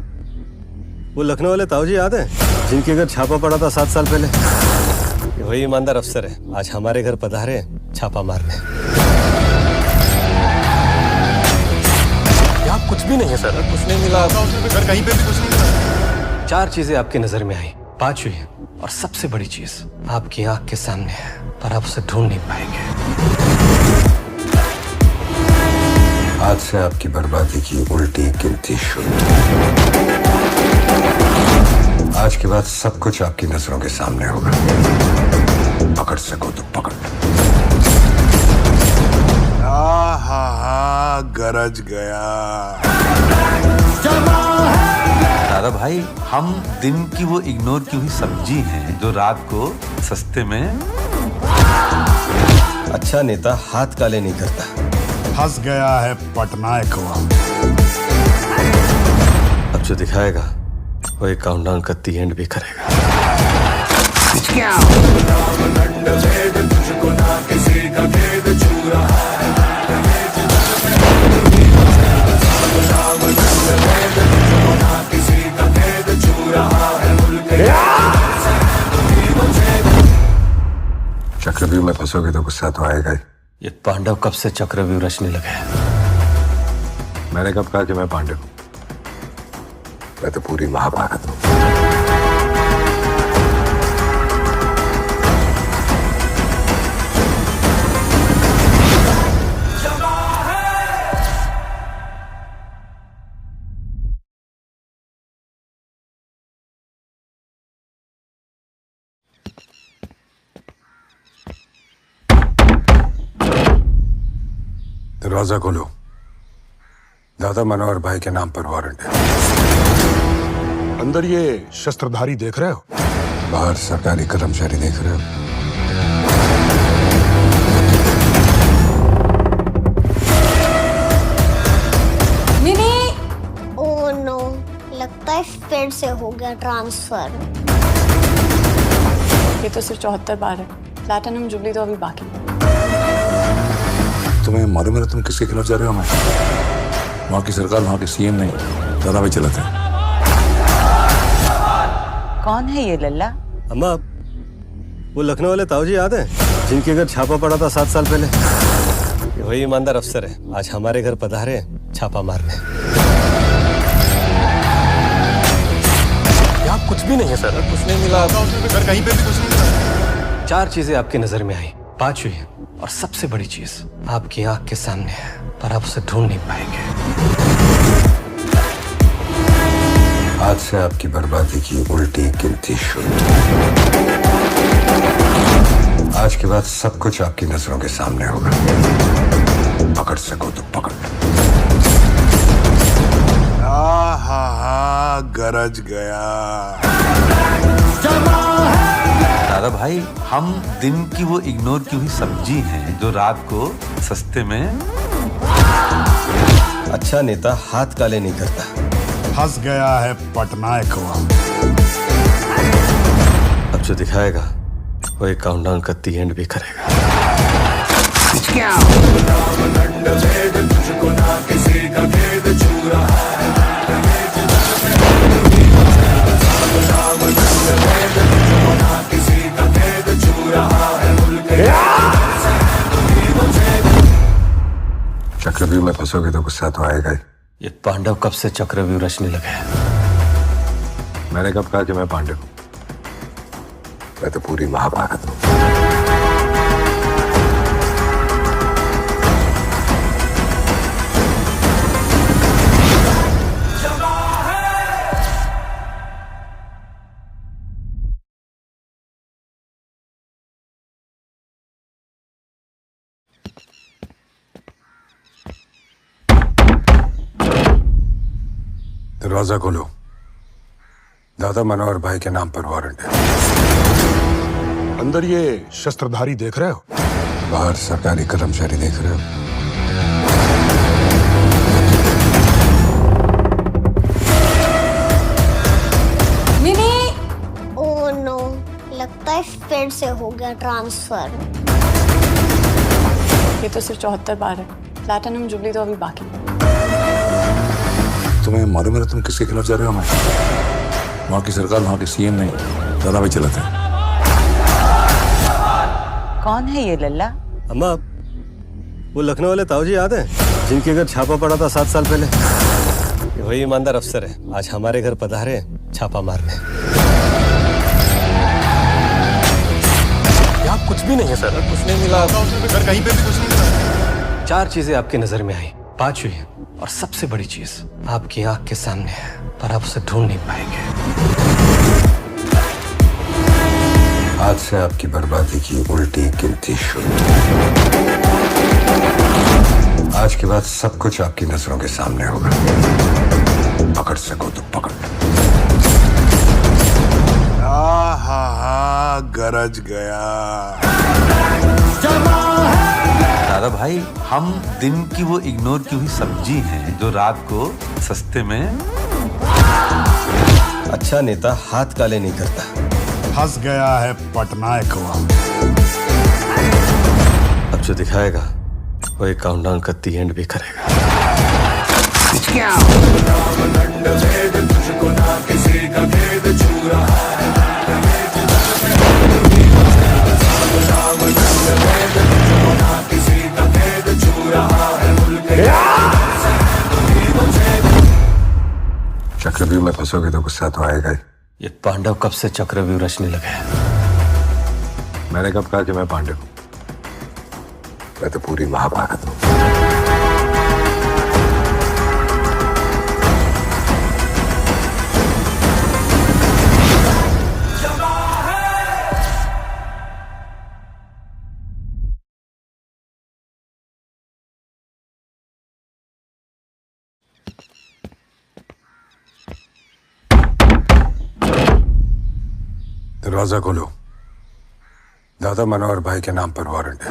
वो लखनऊ वाले ताऊजी याद है जिनके घर छापा पड़ा था 7 साल पहले? ये वही ईमानदार अफसर है, आज हमारे घर पधारे छापा मारने। यहाँ कुछ भी नहीं है सर, कुछ नहीं मिला। सर कहीं पे भी कुछ नहीं मिला। 4 चीजें आपकी नजर में आई, 5 हुई, और सबसे बड़ी चीज आपकी आंख के सामने है, पर आप उसे ढूंढ नहीं पाएंगे। आज से आपकी बर्बादी की उल्टी गिनती शुरू। आज के बाद सब कुछ आपकी नजरों के सामने होगा। पकड़ सको तो पकड़। आहा, गरज गया। दादा भाई, हम दिन की वो इग्नोर की हुई सब्जी हैं जो रात को सस्ते में। अच्छा नेता हाथ काले नहीं करता। फंस गया है पटनायक हुआ। अब जो दिखाएगा वो एक काउंटडाउन का दी एंड भी करेगा। चक्रव्यूह में फंसोगे तो गुस्सा तो आएगा ही। ये पांडव कब से चक्रव्यूह रचने लगे हैं? मैंने कब कहा कि मैं पांडव हूं? मैं तो पूरी महाभारत हूं। दरवाजा खोलो। दादा मनोहर भाई के नाम पर वारंट है। अंदर ये शस्त्रधारी देख रहे हो? बाहर सरकारी कर्मचारी देख रहे हो? ओह नो, लगता है फिर से हो गया ट्रांसफर। ये तो सिर्फ 74 बार है, प्लैटिनम जुबली तो अभी बाकी है। तुम्हें मालूम है तुम किसके खिलाफ जा रहे हो? मैं वहाँ की सरकार, वहाँ के सीएम नहीं, दादा भाई चलाते हैं। कौन है ये लल्ला? अम्मा, वो लखनऊ वाले ताऊजी याद है जिनके घर छापा पड़ा था 7 साल पहले? ये वही ईमानदार अफसर है, आज हमारे घर पधारे हैं छापा मारने। यहाँ कुछ भी नहीं है सर, कुछ नहीं मिला सर, कहीं पे भी कुछ नहीं मिला। 4 चीजें आपकी नजर में आई, 5 हुई, और सबसे बड़ी चीज आपकी आंख के सामने है, पर आप उसे ढूंढ नहीं पाएंगे। आज से आपकी बर्बादी की उल्टी गिनती शुरू। आज के बाद सब कुछ आपकी नजरों के सामने होगा। पकड़ सको तो पकड़। आहा, गरज गया। दादा भाई, हम दिन की वो इग्नोर की हुई सब्जी हैं जो रात को सस्ते में। अच्छा नेता हाथ काले नहीं करता। फंस गया है पटनायक हुआ। अब जो दिखाएगा वो एक काउंटडाउन का दी एंड भी करेगा। चक्रव्यूह में फंसोगे तो गुस्सा तो आएगा ही। ये पांडव कब से चक्रव्यूह रचने लगे हैं? मैंने कब कहा कि मैं पांडव हूं? मैं तो पूरी महाभारत हूं। दरवाजा खोलो। दादा मनोहर भाई के नाम पर वारंट है। अंदर ये शस्त्रधारी देख रहे हो? बाहर सरकारी कर्मचारी देख रहे हो? ओह नो, लगता है फिर से हो गया ट्रांसफर। ये तो सिर्फ 74 बार है, प्लैटिनम जुबली तो अभी बाकी है। तुम्हें मालूम है तुम किसके खिलाफ जा रहे हो? मैं वहाँ की सरकार, वहाँ के सीएम नहीं, दादा भाई चलाते हैं। कौन है ये लल्ला? अम्मा, वो लखनऊ वाले ताऊजी याद है जिनके घर छापा पड़ा था 7 साल पहले? ये वही ईमानदार अफसर है, आज हमारे घर पधारे हैं छापा मारने। यहाँ कुछ भी नहीं है सर, कुछ नहीं मिला सर, कहीं पे भी कुछ नहीं मिला। 4 चीजें आपकी नजर में आई, 5 हुई, और सबसे बड़ी चीज आपकी आंख के सामने है, पर आप उसे ढूंढ नहीं पाएंगे। आज से आपकी बर्बादी की उल्टी गिनती शुरू। आज के बाद सब कुछ आपकी नजरों के सामने होगा। पकड़ सको तो पकड़। आहा, गरज गया। दादा भाई, हम दिन की वो इग्नोर की हुई सब्जी हैं जो रात को सस्ते में। अच्छा नेता हाथ काले नहीं करता। फंस गया है पटनायक हुआ। अब जो दिखाएगा वो एक काउंटडाउन का दी एंड भी करेगा। चक्रव्यूह में फंसोगे तो गुस्सा तो आएगा ही। ये पांडव कब से चक्रव्यूह रचने लगे हैं? मैंने कब कहा कि मैं पांडव हूं? मैं तो पूरी महाभारत हूं। दरवाजा खोलो। दादा मनोहर भाई के नाम पर वारंट है।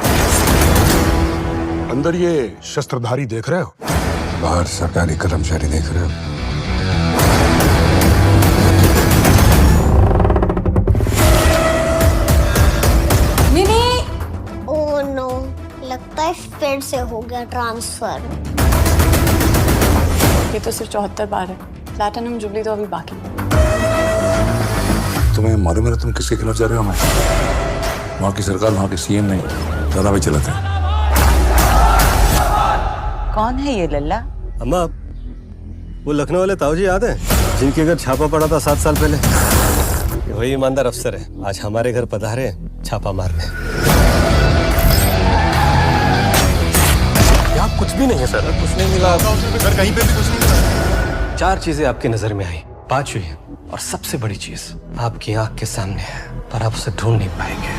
अंदर ये शस्त्रधारी देख रहे हो? बाहर सरकारी कर्मचारी देख रहे हो? ओह नो, लगता है फिर से हो गया ट्रांसफर। ये तो सिर्फ 74 बार है, प्लैटिनम जुबली तो अभी बाकी है। तुम्हें मालूम है तुम किसके खिलाफ जा रहे हो? मैं वहाँ की सरकार, वहाँ के सीएम नहीं, दादा भाई चलाते हैं। कौन है ये लल्ला? अम्मा, वो लखनऊ वाले ताऊ जी याद है जिनके घर छापा पड़ा था 7 साल पहले? वही ईमानदार अफसर है, आज हमारे घर पधारे छापा मारने। आप कुछ भी नहीं है सर, कुछ नहीं मिला सर, कहीं पे भी कुछ नहीं मिला। 4 चीजें आपकी नजर में आई, 5 हुई, और सबसे बड़ी चीज आपकी आंख के सामने है, पर आप उसे ढूंढ नहीं पाएंगे।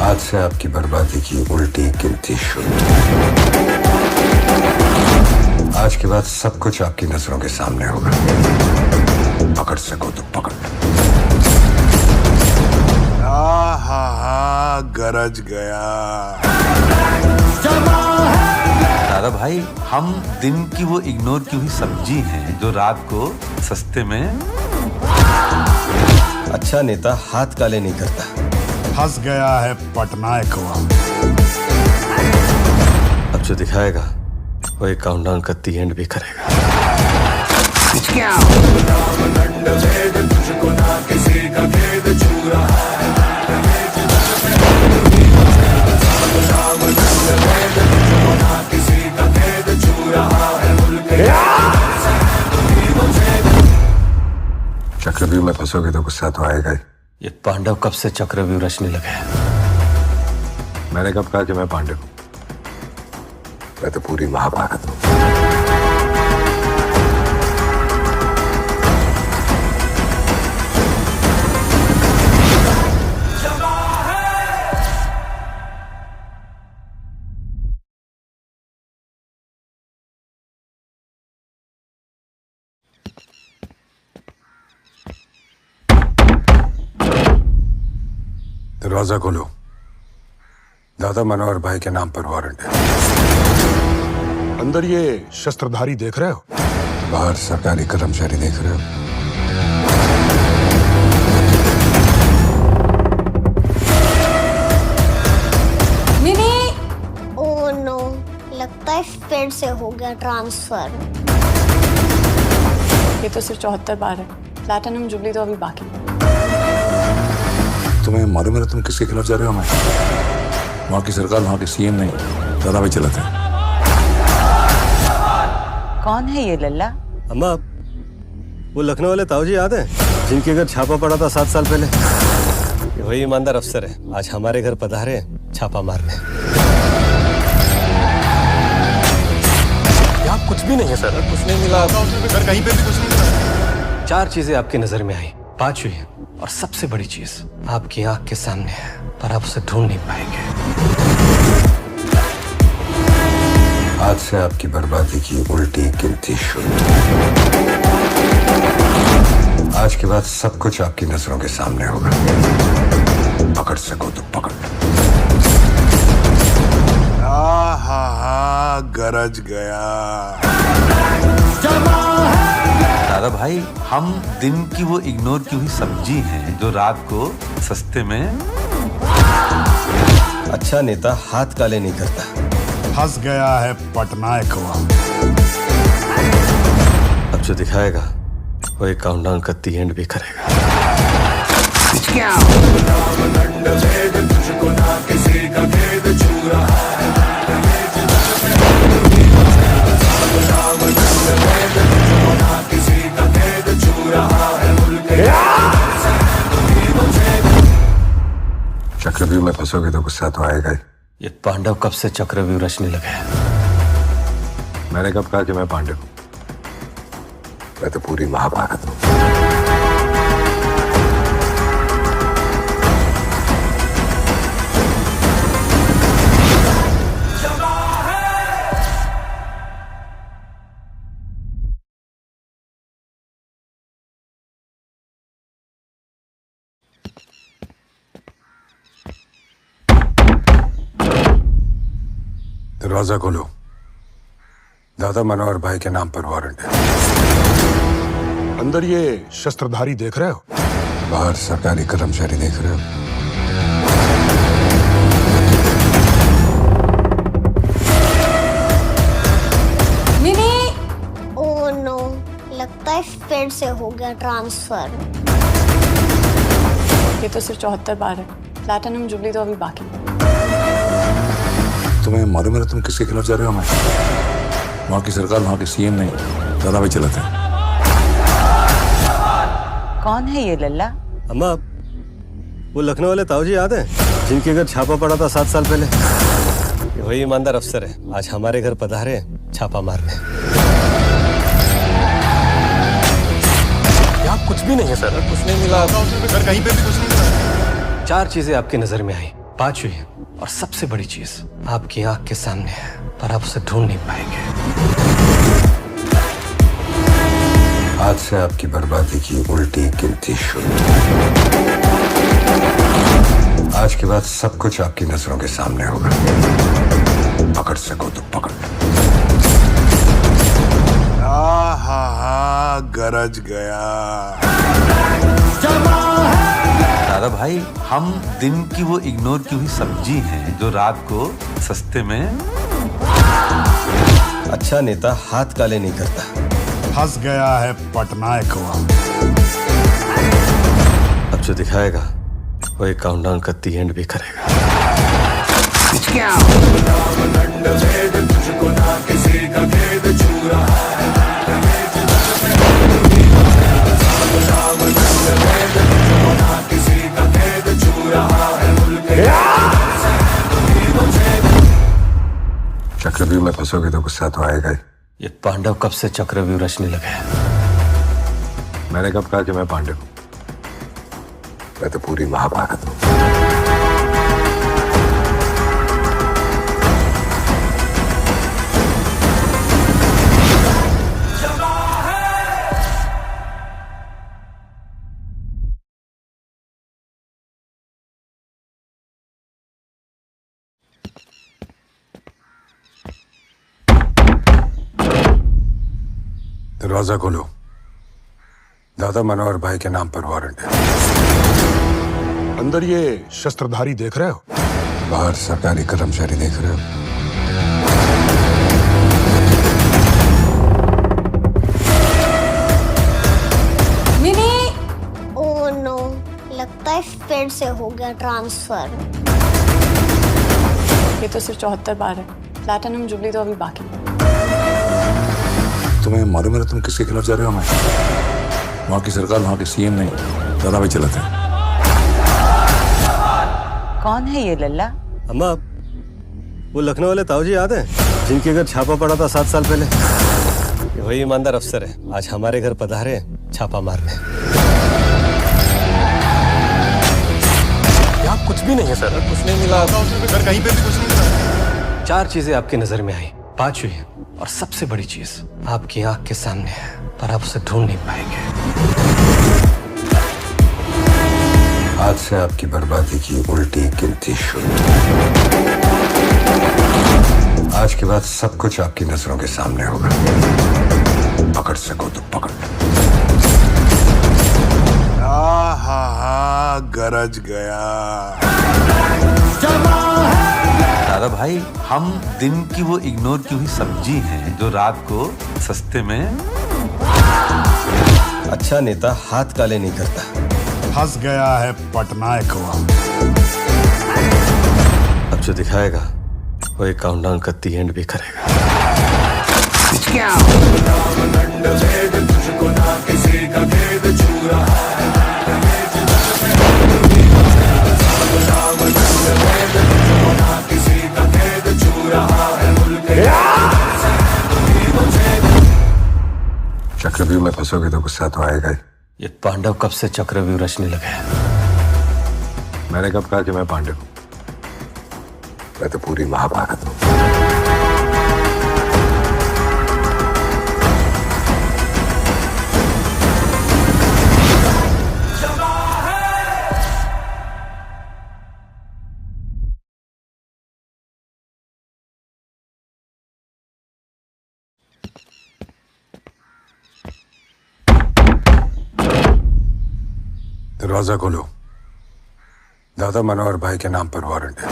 आज से आपकी बर्बादी की उल्टी गिनती शुरू। आज के बाद सब कुछ आपकी नजरों के सामने होगा। पकड़ सको तो पकड़। आहा, गरज गया। दादा भाई, हम दिन की वो इग्नोर की हुई सब्जी हैं जो रात को सस्ते में। अच्छा नेता हाथ काले नहीं करता। फंस गया है पटनायकवा। अब जो दिखाएगा वो एक काउंटडाउन का दी एंड भी करेगा। चक्रव्यूह में फंसोगे तो गुस्सा तो आएगा ही। ये पांडव कब से चक्रव्यूह रचने लगे हैं? मैंने कब कहा कि मैं पांडव हूं? मैं तो पूरी महाभारत हूं। दरवाजा खोलो। दादा मनोहर भाई के नाम पर वारंट है। अंदर ये शस्त्रधारी देख रहे हो? बाहर सरकारी कर्मचारी देख रहे हो? ओह नो, लगता है फिर से हो गया ट्रांसफर। ये तो सिर्फ 74 बार है, प्लैटिनम जुबली तो अभी बाकी है। तुम्हें मालूम है तुम किसके खिलाफ जा रहे हो? मैं वहाँ की सरकार, वहाँ के सीएम नहीं, दादा भाई चलाते हैं। कौन है ये लल्ला? अम्मा, वो लखनऊ वाले ताऊ जी याद है जिनके घर छापा पड़ा था 7 साल पहले? वही ईमानदार अफसर है, आज हमारे घर पधारे छापा मारने। आप कुछ भी नहीं है सर, कुछ नहीं मिला सर, कहीं पे भी कुछ नहीं मिला। 4 चीजें आपकी नजर में आई, 5 हुई, और सबसे बड़ी चीज आपकी आंख के सामने है, पर आप उसे ढूंढ नहीं पाएंगे। आज से आपकी बर्बादी की उल्टी गिनती शुरू। आज के बाद सब कुछ आपकी नजरों के सामने होगा। पकड़ सको तो पकड़। आहा, गरज गया। दादा भाई, हम दिन की वो इग्नोर की हुई सब्जी हैं जो रात को सस्ते में। अच्छा नेता हाथ काले नहीं करता। फंस गया है पटनायकवा। अब जो दिखाएगा वो एक काउंटडाउन का दी एंड भी करेगा। चक्रव्यूह में फंसोगे तो गुस्सा तो आएगा ही। ये पांडव कब से चक्रव्यूह रचने लगे हैं? मैंने कब कहा कि मैं पांडव हूं? मैं तो पूरी महाभारत हूं। दरवाजा खोलो। दादा मनोहर भाई के नाम पर वारंट है। अंदर ये शस्त्रधारी देख रहे हो? बाहर सरकारी कर्मचारी देख रहे हो? ओह नो, लगता है फिर से हो गया ट्रांसफर। ये तो सिर्फ 74 बार है, प्लैटिनम जुबली तो अभी बाकी है। तुम्हें मालूम है तुम किसके खिलाफ जा रहे हो? मैं वहाँ की सरकार, वहाँ के सीएम नहीं, दादा भाई चलाते हैं। कौन है ये लल्ला? अम्मा, वो लखनऊ वाले ताऊ जी याद है जिनके घर छापा पड़ा था 7 साल पहले? ये वही ईमानदार अफसर है, आज हमारे घर पधारे हैं छापा मारने। यहाँ कुछ भी नहीं है सर, कुछ नहीं मिला सर, कहीं पे भी कुछ नहीं मिला। 4 चीजें आपकी नजर में आई, 5 हुई, और सबसे बड़ी चीज आपकी आंख के सामने है, पर आप उसे ढूंढ नहीं पाएंगे। आज से आपकी बर्बादी की उल्टी गिनती शुरू। आज के बाद सब कुछ आपकी नजरों के सामने होगा। पकड़ सको तो पकड़। आहा, गरज गया। दादा भाई, हम दिन की वो इग्नोर की हुई सब्जी हैं जो रात को सस्ते में। अच्छा नेता हाथ काले नहीं करता। फंस गया है पटनायक हुआ। अब जो दिखाएगा वो एक काउंटडाउन का दी एंड भी करेगा। चक्रव्यूह में फंसोगे तो गुस्सा तो आएगा ही। ये पांडव कब से चक्रव्यूह रचने लगे हैं? मैंने कब कहा कि मैं पांडव हूं? मैं तो पूरी महाभारत हूं। दरवाजा खोलो। दादा मनोहर भाई के नाम पर वारंट है। अंदर ये शस्त्रधारी देख रहे हो? बाहर सरकारी कर्मचारी देख रहे हो? ओह नो, लगता है फिर से हो गया ट्रांसफर। ये तो सिर्फ 74 बार है, प्लैटिनम जुबली तो अभी बाकी है। तुम्हें मालूम है तुम किसके खिलाफ जा रहे हो? मैं वहाँ की सरकार, वहाँ के सीएम नहीं, दादा भाई चलाते हैं। कौन है ये लल्ला? अम्मा, वो लखनऊ वाले ताऊ जी याद है जिनके घर छापा पड़ा था 7 साल पहले? ये वही ईमानदार अफसर है, आज हमारे घर पधारे हैं छापा मारने। यहाँ कुछ भी नहीं है सर, कुछ नहीं मिला सर, कहीं पे भी कुछ नहीं मिला। 4 चीजें आपकी नजर में आई, 5 हुई, और सबसे बड़ी चीज आपकी आंख के सामने है, पर आप उसे ढूंढ नहीं पाएंगे। आज से आपकी बर्बादी की उल्टी गिनती शुरू। आज के बाद सब कुछ आपकी नजरों के सामने होगा। पकड़ सको तो पकड़। आहा, गरज गया। दादा भाई, हम दिन की वो इग्नोर की हुई सब्जी हैं जो रात को सस्ते में। अच्छा नेता हाथ काले नहीं करता। फंस गया है पटनायक हुआ। अब जो दिखाएगा वो एक काउंटडाउन का दी एंड भी करेगा। चक्रव्यूह में फंसोगे तो गुस्सा तो आएगा ही। ये पांडव कब से चक्रव्यूह रचने लगे हैं? मैंने कब कहा कि मैं पांडव हूं? मैं तो पूरी महाभारत हूं। दरवाजा खोलो। दादा मनोहर भाई के नाम पर वारंट है।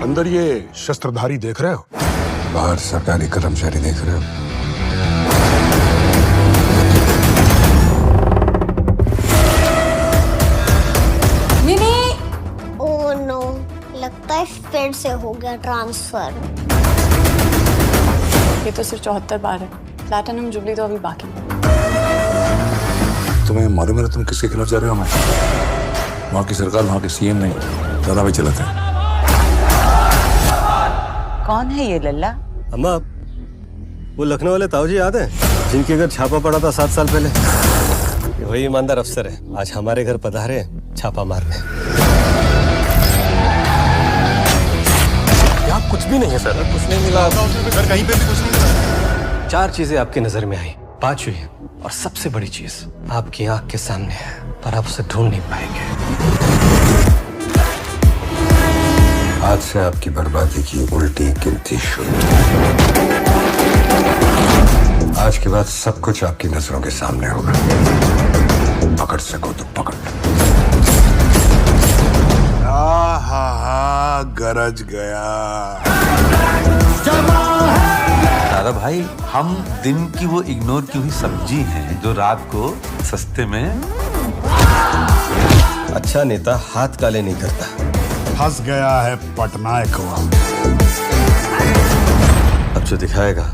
अंदर ये शस्त्रधारी देख रहे हो? बाहर सरकारी कर्मचारी देख रहे हो? ओह नो, लगता है फिर से हो गया ट्रांसफर। ये तो सिर्फ 74 बार है, प्लैटिनम जुबली तो अभी बाकी है। तुम्हें मालूम है तुम किसके खिलाफ जा रहे हो? मैं वहाँ की सरकार, वहाँ के सीएम नहीं, दादा भाई चलाते हैं। कौन है ये लल्ला? अम्मा, वो लखनऊ वाले ताऊ जी याद है जिनके घर छापा पड़ा था 7 साल पहले? ये वही ईमानदार अफसर है, आज हमारे घर पधारे छापा मारने। यहाँ कुछ भी नहीं है सर, कुछ नहीं मिला सर, कहीं पे भी कुछ नहीं मिला। 4 चीजें आपकी नजर में आई, 5वीं और सबसे बड़ी चीज आपकी आंख के सामने है, पर आप उसे ढूंढ नहीं पाएंगे। आज से आपकी बर्बादी की उल्टी गिनती शुरू। आज के बाद सब कुछ आपकी नजरों के सामने होगा। पकड़ सको तो पकड़। आहा, गरज गया। दादा भाई, हम दिन की वो इग्नोर की हुई सब्जी हैं जो रात को सस्ते में। अच्छा नेता हाथ काले नहीं करता। फंस गया है पटनायक को। अब जो दिखाएगा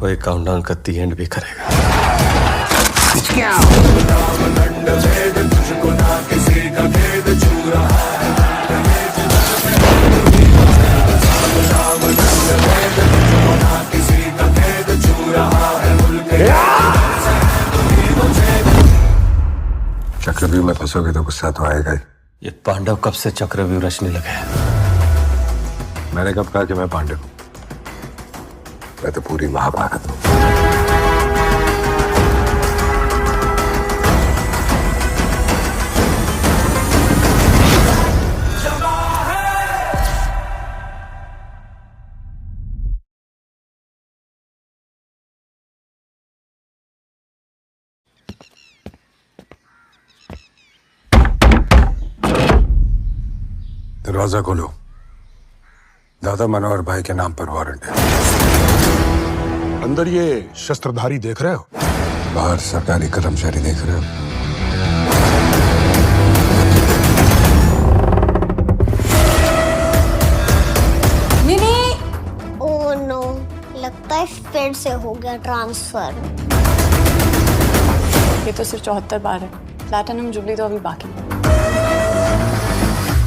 वो एक काउंटडाउन का दी एंड भी करेगा। चक्रव्यूह में फंसोगे तो गुस्सा तो आएगा ही। ये पांडव कब से चक्रव्यूह रचने लगे हैं? मैंने कब कहा कि मैं पांडव हूं? मैं तो पूरी महाभारत हूं। दरवाजा खोलो। दादा मनोहर भाई के नाम पर वारंट है। अंदर ये शस्त्रधारी देख रहे हो? बाहर सरकारी कर्मचारी देख रहे हो? ओह नो, लगता है फिर से हो गया ट्रांसफर। ये तो सिर्फ 74 बार है, प्लैटिनम जुबली तो अभी बाकी है।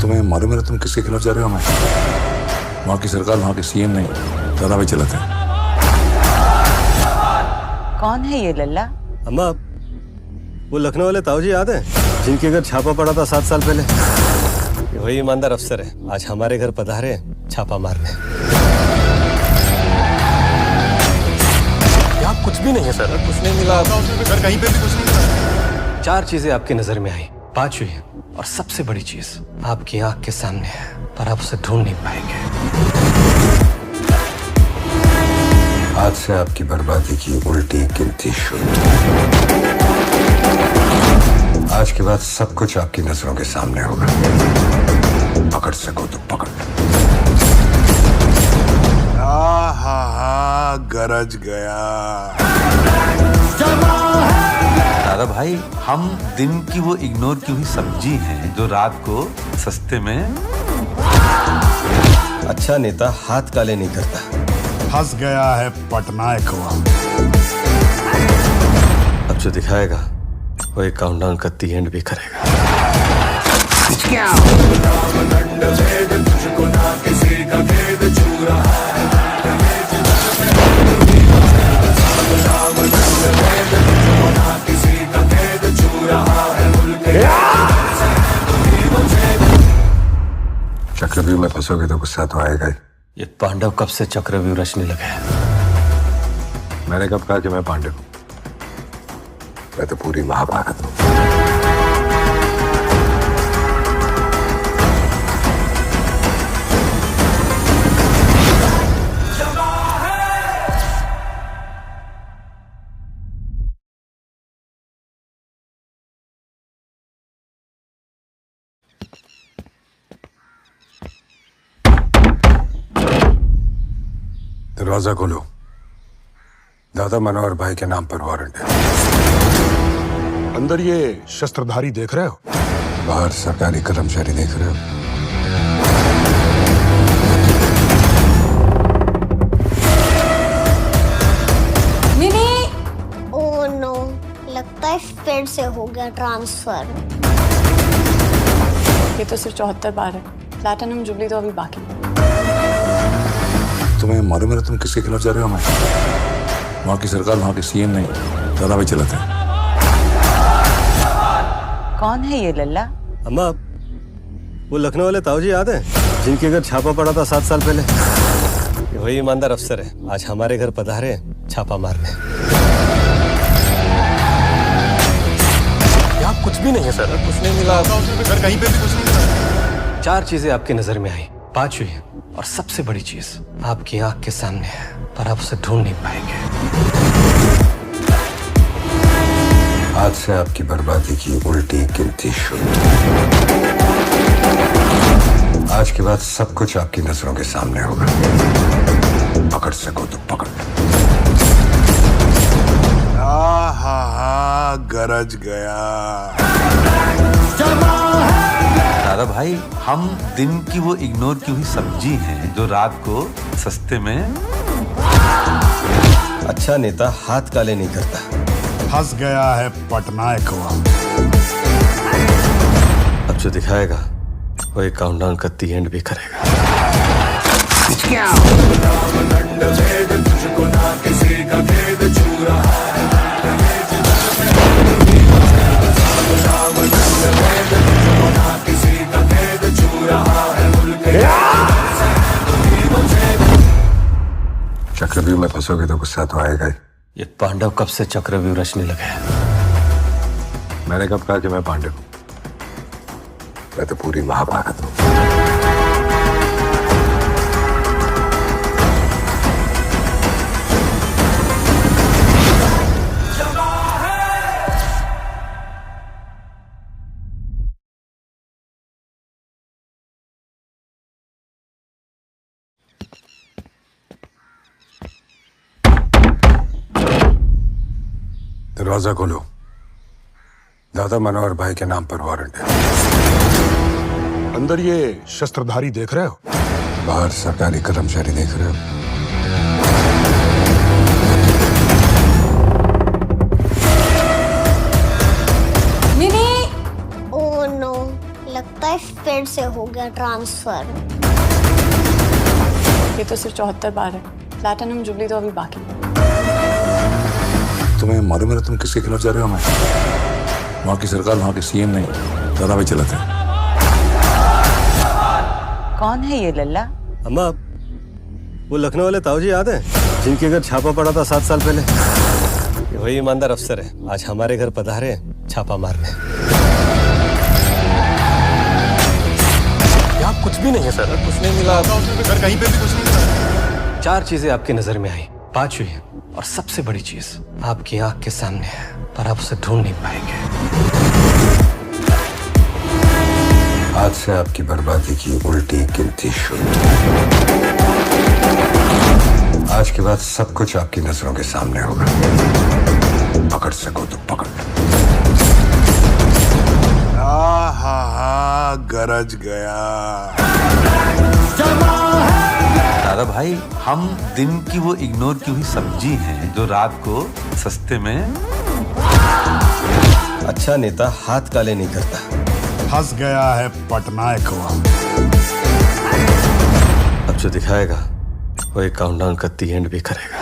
तुम्हें मालूम है तुम किसके खिलाफ जा रहे हो? मैं वहाँ की सरकार, वहाँ के सीएम नहीं, दादा भाई चलाते हैं। कौन है ये लल्ला? अम्मा, वो लखनऊ वाले ताऊ जी याद है जिनके घर छापा पड़ा था 7 साल पहले? ये वही ईमानदार अफसर है, आज हमारे घर पधारे छापा मारने। यहाँ कुछ भी नहीं है सर, कुछ नहीं मिला सर, कहीं पे भी कुछ नहीं मिला। 4 चीजें आपकी नजर में आई, 5वीं और सबसे बड़ी चीज आपकी आंख के सामने है, पर आप उसे ढूंढ नहीं पाएंगे। आज से आपकी बर्बादी की उल्टी गिनती शुरू। आज के बाद सब कुछ आपकी नजरों के सामने होगा। पकड़ सको तो पकड़। आहा, गरज गया। दादा भाई, हम दिन की वो इग्नोर की हुई सब्जी हैं जो रात को सस्ते में। अच्छा नेता हाथ काले नहीं करता। फंस गया है पटनायक को। अब जो दिखाएगा वो एक काउंटडाउन का दी एंड भी करेगा। चक्रव्यूह में फंसोगे तो गुस्सा तो आएगा ही। ये पांडव कब से चक्रव्यूह रचने लगे हैं? मैंने कब कहा कि मैं पांडव हूं? मैं तो पूरी महाभारत हूं। दरवाजा खोलो। दादा मनोहर भाई के नाम पर वारंट है। अंदर ये शस्त्रधारी देख रहे हो? बाहर सरकारी कर्मचारी देख रहे हो? ओह नो, लगता है फिर से हो गया ट्रांसफर। ये तो सिर्फ 74 बार है। प्लैटिनम जुबली तो अभी बाकी है। तुम्हें मालूम है तुम किसके खिलाफ जा रहे हो? मैं वहाँ की सरकार, वहाँ के सीएम नहीं, दादा भाई चलाते हैं। कौन है ये लल्ला? अम्मा, वो लखनऊ वाले ताऊजी याद है जिनके घर छापा पड़ा था 7 साल पहले? ये वही ईमानदार अफसर है, आज हमारे घर पधारे छापा मारने। यहाँ कुछ भी नहीं है सर, कुछ नहीं मिला सर, कहीं पे भी कुछ नहीं मिला। 4 चीजें आपकी नजर में आई, 5 हुई, और सबसे बड़ी चीज आपकी आंख के सामने है, पर आप उसे ढूंढ नहीं पाएंगे। आज से आपकी बर्बादी की उल्टी गिनती शुरू। आज के बाद सब कुछ आपकी नजरों के सामने होगा। पकड़ सको तो पकड़। आहा, गरज गया। दादा भाई, हम दिन की वो इग्नोर की हुई सब्जी हैं जो रात को सस्ते में। अच्छा नेता हाथ काले नहीं करता। फंस गया है पटनायकवा। अब जो दिखाएगा वो एक काउंटडाउन का दी एंड भी करेगा। चक्रव्यूह में फंसोगे तो गुस्सा तो आएगा ही। ये पांडव कब से चक्रव्यूह रचने लगे हैं? मैंने कब कहा कि मैं पांडव हूं? मैं तो पूरी महाभारत हूं। दरवाजा खोलो। दादा मनोहर भाई के नाम पर वारंट है। अंदर ये शस्त्रधारी देख रहे हो? बाहर सरकारी कर्मचारी देख रहे हो? ओह नो, लगता है फिर से हो गया ट्रांसफर। ये तो सिर्फ 74 बार है। प्लैटिनम जुबली तो अभी बाकी है। तुम्हें मालूम है तुम किसके खिलाफ जा रहे हो? मैं वहाँ की सरकार, वहाँ के सीएम नहीं, दादा भाई चलाते हैं। कौन है ये लल्ला? अम्मा, वो लखनऊ वाले ताऊजी याद है जिनके घर छापा पड़ा था 7 साल पहले? ये वही ईमानदार अफसर है, आज हमारे घर पधारे छापा मारने। यहाँ कुछ भी नहीं है सर, कुछ नहीं मिला सर, कहीं पे भी कुछ नहीं मिला। 4 चीजें आपकी नजर में आई, 5 हुई, और सबसे बड़ी चीज आपकी आंख के सामने है, पर आप उसे ढूंढ नहीं पाएंगे। आज से आपकी बर्बादी की उल्टी गिनती शुरू। आज के बाद सब कुछ आपकी नजरों के सामने होगा। पकड़ सको तो पकड़। आहा, गरज गया। दादा भाई, हम दिन की वो इग्नोर की हुई सब्जी हैं जो रात को सस्ते में। अच्छा नेता हाथ काले नहीं करता। फंस गया है पटनायकवा। अब जो दिखाएगा वो एक काउंटडाउन का दी एंड भी करेगा।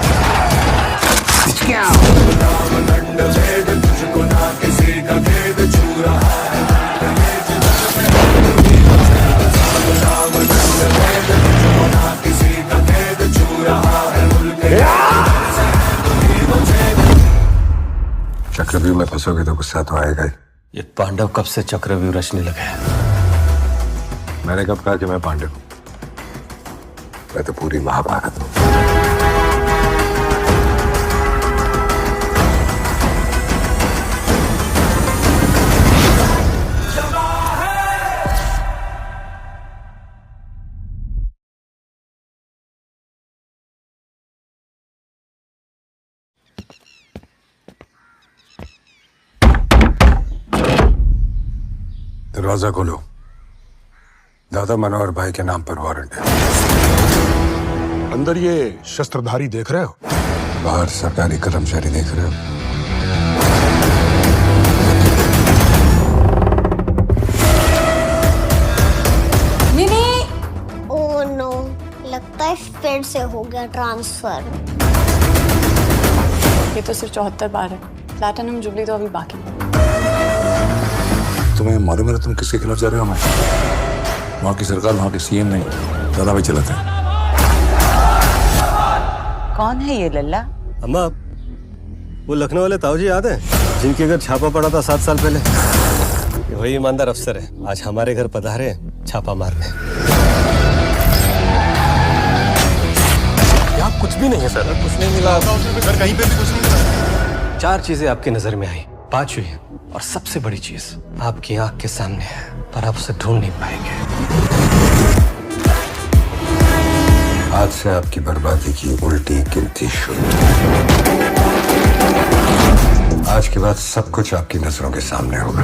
चक्रव्यूह में फंसोगे तो गुस्सा तो आएगा ही। ये पांडव कब से चक्रव्यूह रचने लगे हैं? मैंने कब कहा कि मैं पांडव हूं? मैं तो पूरी महाभारत हूं। दरवाजा खोलो। दादा मनोहर भाई के नाम पर वारंट है। अंदर ये शस्त्रधारी देख रहे हो? बाहर सरकारी कर्मचारी देख रहे हो? ओह नो, लगता है फिर से हो गया ट्रांसफर। ये तो सिर्फ 74 बार है, प्लैटिनम जुबली तो अभी बाकी है। तुम्हें मालूम है तुम किसके खिलाफ जा रहे हो? मैं वहाँ की सरकार, वहाँ के सीएम नहीं, दादा भाई चलाते हैं। कौन है ये लल्ला? अम्मा, वो लखनऊ वाले ताऊ जी याद है जिनके घर छापा पड़ा था 7 साल पहले? ये वही ईमानदार अफसर है, आज हमारे घर पधारे छापा मारने। यहाँ कुछ भी नहीं है सर, कुछ नहीं मिला सर, कहीं पे भी कुछ नहीं मिला। 4 चीजें आपकी नजर में आई, 5वीं है और सबसे बड़ी चीज आपकी आंख के सामने है, पर आप उसे ढूंढ नहीं पाएंगे। आज से आपकी बर्बादी की उल्टी गिनती शुरू। आज के बाद सब कुछ आपकी नजरों के सामने होगा।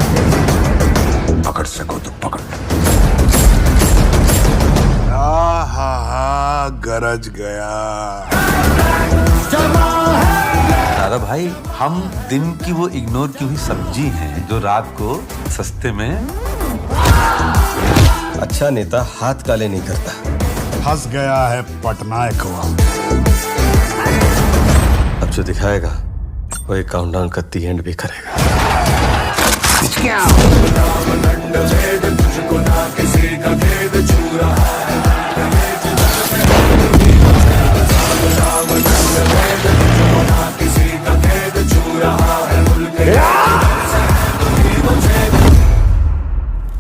पकड़ सको तो पकड़। आहा, गरज गया। दादा भाई, हम दिन की वो इग्नोर की हुई सब्जी हैं जो रात को सस्ते में। अच्छा नेता हाथ काले नहीं करता। फंस गया है पटनायक हुआ। अब जो दिखाएगा वो एक काउंटडाउन का दी एंड भी करेगा।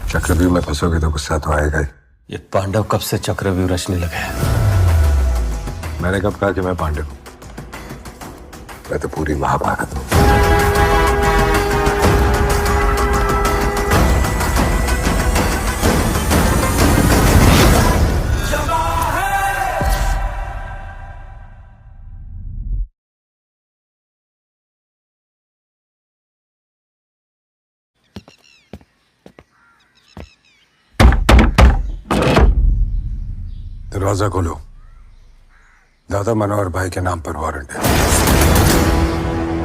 चक्रव्यूह में फंसोगे तो गुस्सा तो आएगा ही। ये पांडव कब से चक्रव्यूह रचने लगे हैं? मैंने कब कहा कि मैं पांडव हूं? मैं तो पूरी महाभारत हूं। दरवाजा खोलो। दादा मनोहर भाई के नाम पर वारंट है।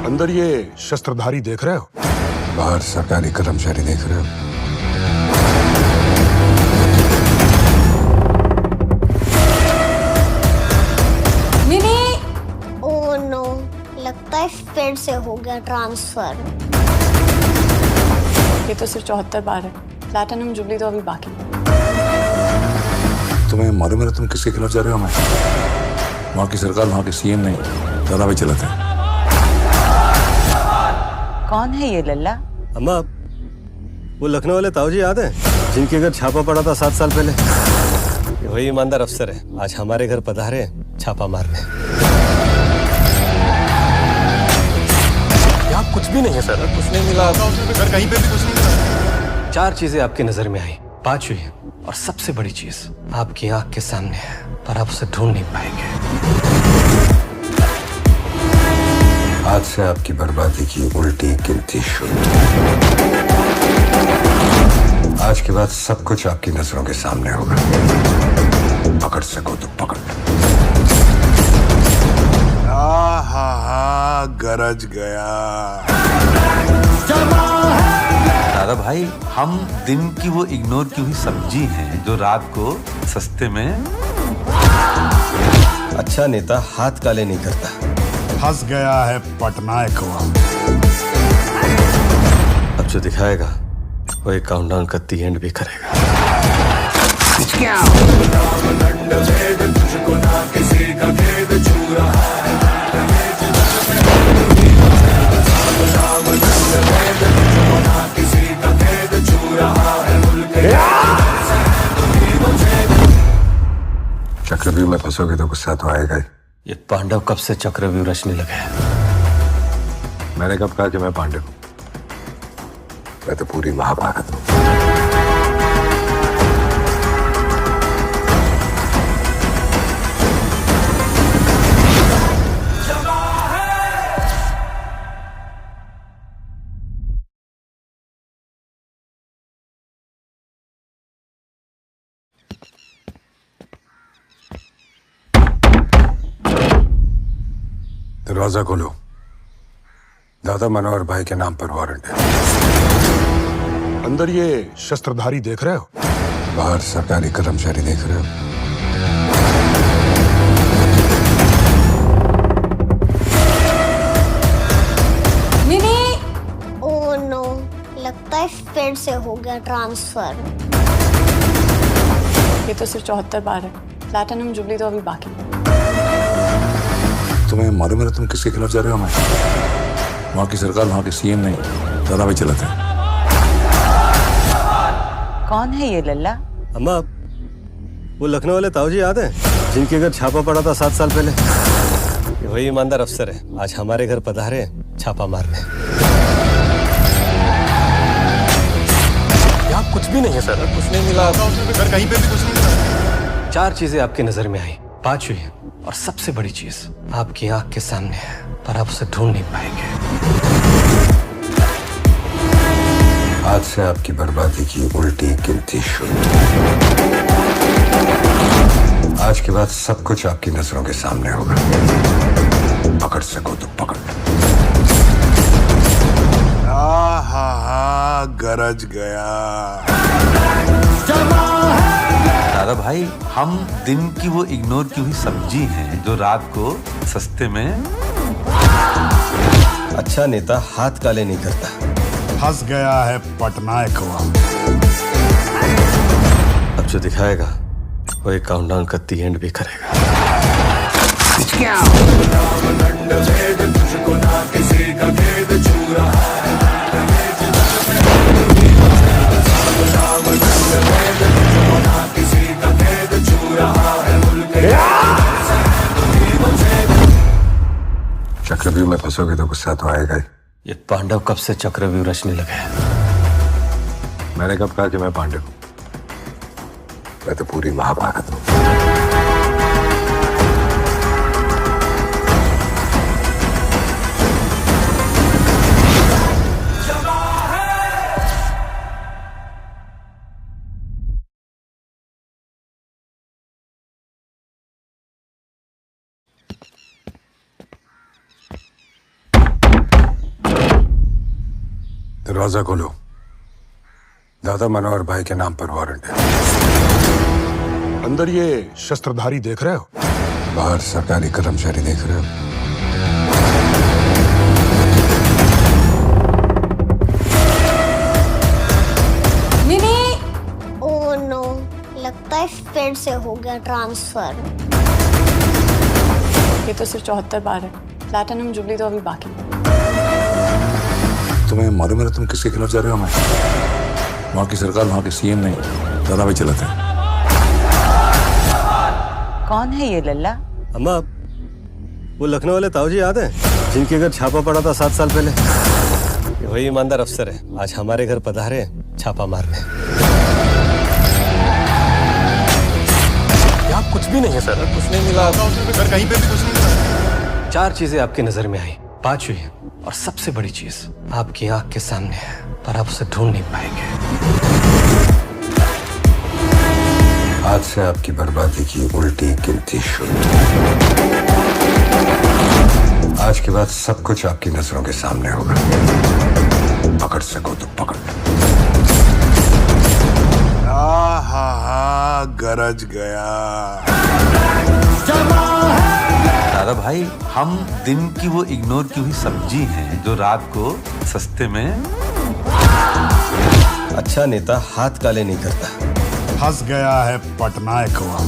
अंदर ये शस्त्रधारी देख रहे हो? बाहर सरकारी कर्मचारी देख रहे हो? ओह नो, लगता है फिर से हो गया ट्रांसफर। ये तो सिर्फ 74 बार है, प्लैटिनम जुबली तो अभी बाकी है। तुम्हें मालूम है तुम किसके खिलाफ जा रहे हो? मैं वहाँ की सरकार, वहाँ के सीएम नहीं, दादा भाई चलाते हैं। कौन है ये लल्ला? अम्मा, वो लखनऊ वाले ताऊ जी याद है जिनके घर छापा पड़ा था 7 साल पहले? ये वही ईमानदार अफसर है, आज हमारे घर पधारे छापा मारने। यहाँ कुछ भी नहीं है सर, कुछ नहीं मिला सर, कहीं पे भी कुछ नहीं मिला। 4 चीजें आपकी नजर में आई, 5वीं है और सबसे बड़ी चीज आपकी आंख के सामने है, पर आप उसे ढूंढ नहीं पाएंगे। आज से आपकी बर्बादी की उल्टी गिनती शुरू। आज के बाद सब कुछ आपकी नजरों के सामने होगा। पकड़ सको तो पकड़। आहा, गरज गया। दादा भाई, हम दिन की वो इग्नोर की हुई सब्जी हैं जो रात को सस्ते में। अच्छा नेता हाथ काले नहीं करता। फंस गया है पटनायक हुआ। अब जो दिखाएगा वो एक काउंटडाउन का दी एंड भी करेगा। चक्रव्यूह में फंसोगे तो गुस्सा तो आएगा ही। ये पांडव कब से चक्रव्यूह रचने लगे हैं? मैंने कब कहा कि मैं पांडव हूं? मैं तो पूरी महाभारत हूं। दरवाजा खोलो। दादा मनोहर भाई के नाम पर वारंट है। अंदर ये शस्त्रधारी देख रहे हो? बाहर सरकारी कर्मचारी देख रहे हो? ओह नो, लगता है फिर से हो गया ट्रांसफर। ये तो सिर्फ 74 बार है। प्लैटिनम जुबली तो अभी बाकी है। तुम्हें मालूम है तुम किसके खिलाफ जा रहे हो? मैं वहाँ की सरकार, वहाँ के सीएम नहीं, दादा भाई चलाते हैं। कौन है ये लल्ला? अम्मा, वो लखनऊ वाले ताऊ जी याद है जिनके घर छापा पड़ा था 7 साल पहले? ये वही ईमानदार अफसर है, आज हमारे घर पधारे छापा मारने। यहाँ कुछ भी नहीं है सर, कुछ नहीं मिला सर, कहीं पे भी कुछ नहीं मिला। 4 चीजें आपकी नजर में आई, 5 हुई, और सबसे बड़ी चीज आपकी आंख के सामने है, पर आप उसे ढूंढ नहीं पाएंगे। आज से आपकी बर्बादी की उल्टी गिनती शुरू। आज के बाद सब कुछ आपकी नजरों के सामने होगा। पकड़ सको तो पकड़। आहा, गरज गया। दादा भाई, हम दिन की वो इग्नोर की हुई सब्जी हैं जो रात को सस्ते में। अच्छा नेता हाथ काले नहीं करता। फंस गया है पटनायकवा। अब जो दिखाएगा वो एक काउंटडाउन का दी एंड भी करेगा। चक्रव्यूह में फंसोगे तो गुस्सा तो आएगा ही। ये पांडव कब से चक्रव्यूह रचने लगे हैं? मैंने कब कहा कि मैं पांडव हूं? मैं तो पूरी महाभारत हूं। दरवाजा खोलो। दादा मनोहर भाई के नाम पर वारंट है। अंदर ये शस्त्रधारी देख रहे हो? बाहर सरकारी कर्मचारी देख रहे हो? ओह नो, लगता है फिर से हो गया ट्रांसफर। ये तो सिर्फ 74 बार है। प्लैटिनम जुबली तो अभी बाकी है। तुम्हें मालूम है तुम किसके खिलाफ जा रहे हो? मैं वहाँ की सरकार, वहाँ के सीएम नहीं, दादा भाई चलाते हैं। कौन है ये लल्ला? अम्मा, वो लखनऊ वाले ताऊ जी याद है जिनके घर छापा पड़ा था 7 साल पहले? ये वही ईमानदार अफसर है, आज हमारे घर पधारे छापा मारने। यहाँ कुछ भी नहीं है सर, कुछ नहीं मिला सर, कहीं पे भी कुछ नहीं मिला। 4 चीजें आपकी नजर में आई, 5 हुई, और सबसे बड़ी चीज आपकी आंख के सामने है, पर आप उसे ढूंढ नहीं पाएंगे। आज से आपकी बर्बादी की उल्टी गिनती शुरू। आज के बाद सब कुछ आपकी नजरों के सामने होगा। पकड़ सको तो पकड़। आहा, गरज गया। दादा भाई, हम दिन की वो इग्नोर की हुई सब्जी हैं जो रात को सस्ते में। अच्छा नेता हाथ काले नहीं करता। फंस गया है पटनायकवा।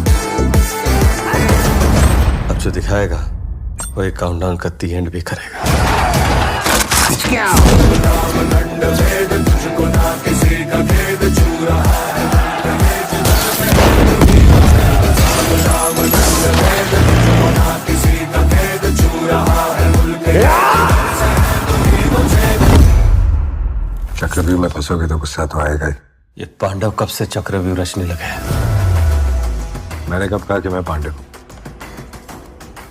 अब जो दिखाएगा वो एक काउंटडाउन का दी एंड भी करेगा। चक्रव्यूह में फंसोगे तो गुस्सा तो आएगा ही। ये पांडव कब से चक्रव्यूह रचने लगे हैं? मैंने कब कहा कि मैं पांडव हूं?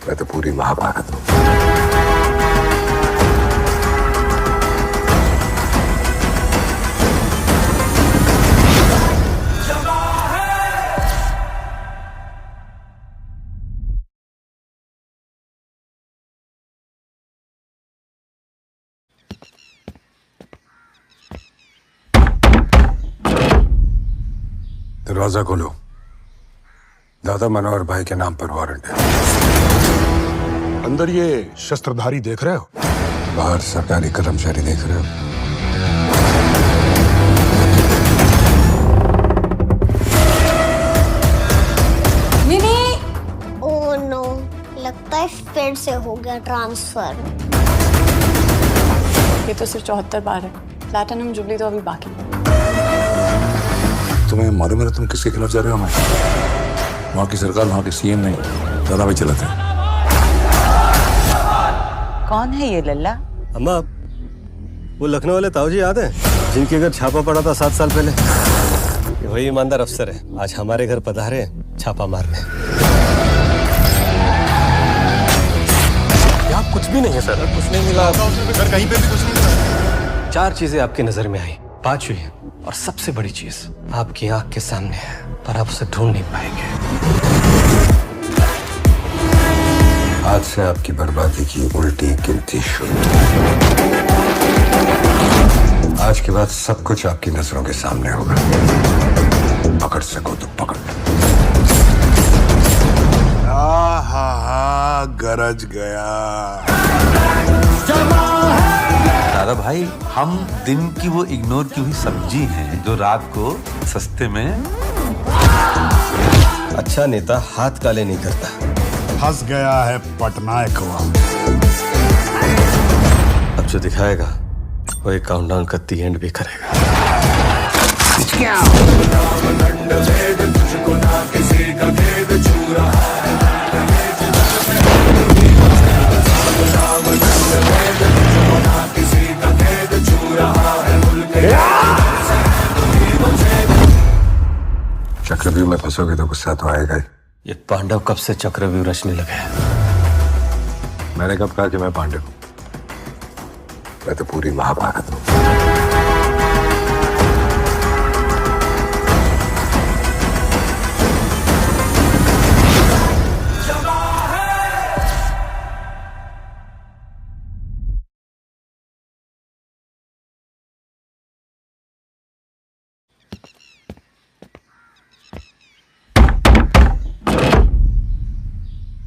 मैं तो पूरी महाभारत हूं। दरवाजा खोलो। दादा मनोहर भाई के नाम पर वारंट है। अंदर ये शस्त्रधारी देख रहे हो? बाहर सरकारी कर्मचारी देख रहे हो? ओह नो, लगता है फिर से हो गया ट्रांसफर। ये तो सिर्फ 74 बार है, प्लैटिनम जुबली तो अभी बाकी है। तुम्हें मालूम है तुम किसके खिलाफ जा रहे हो? मैं वहाँ की सरकार, वहाँ के सीएम नहीं, दादा भाई चलाते हैं। कौन है ये लल्ला? अम्मा, वो लखनऊ वाले ताऊ जी याद है जिनके घर छापा पड़ा था 7 साल पहले? ये वही ईमानदार अफसर है, आज हमारे घर पधारे हैं छापा मारने। यहाँ कुछ भी नहीं है सर, कुछ नहीं मिला सर, कहीं पे भी कुछ नहीं मिला। 4 चीजें आपकी नजर में आई, 5वीं है और सबसे बड़ी चीज आपकी आंख के सामने है, पर आप उसे ढूंढ नहीं पाएंगे। आज से आपकी बर्बादी की उल्टी गिनती शुरू। आज के बाद सब कुछ आपकी नजरों के सामने होगा। पकड़ सको तो पकड़। आहा, गरज गया। दादा भाई, हम दिन की वो इग्नोर की हुई सब्जी हैं जो रात को सस्ते में। अच्छा नेता हाथ काले नहीं करता। फंस गया है पटनायक हुआ। अब जो दिखाएगा वो एक काउंटडाउन का दी एंड भी करेगा। चक्रव्यूह में फंसोगे तो गुस्सा तो आएगा ही। ये पांडव कब से चक्रव्यूह रचने लगे हैं? मैंने कब कहा कि मैं पांडव हूं? मैं तो पूरी महाभारत हूं।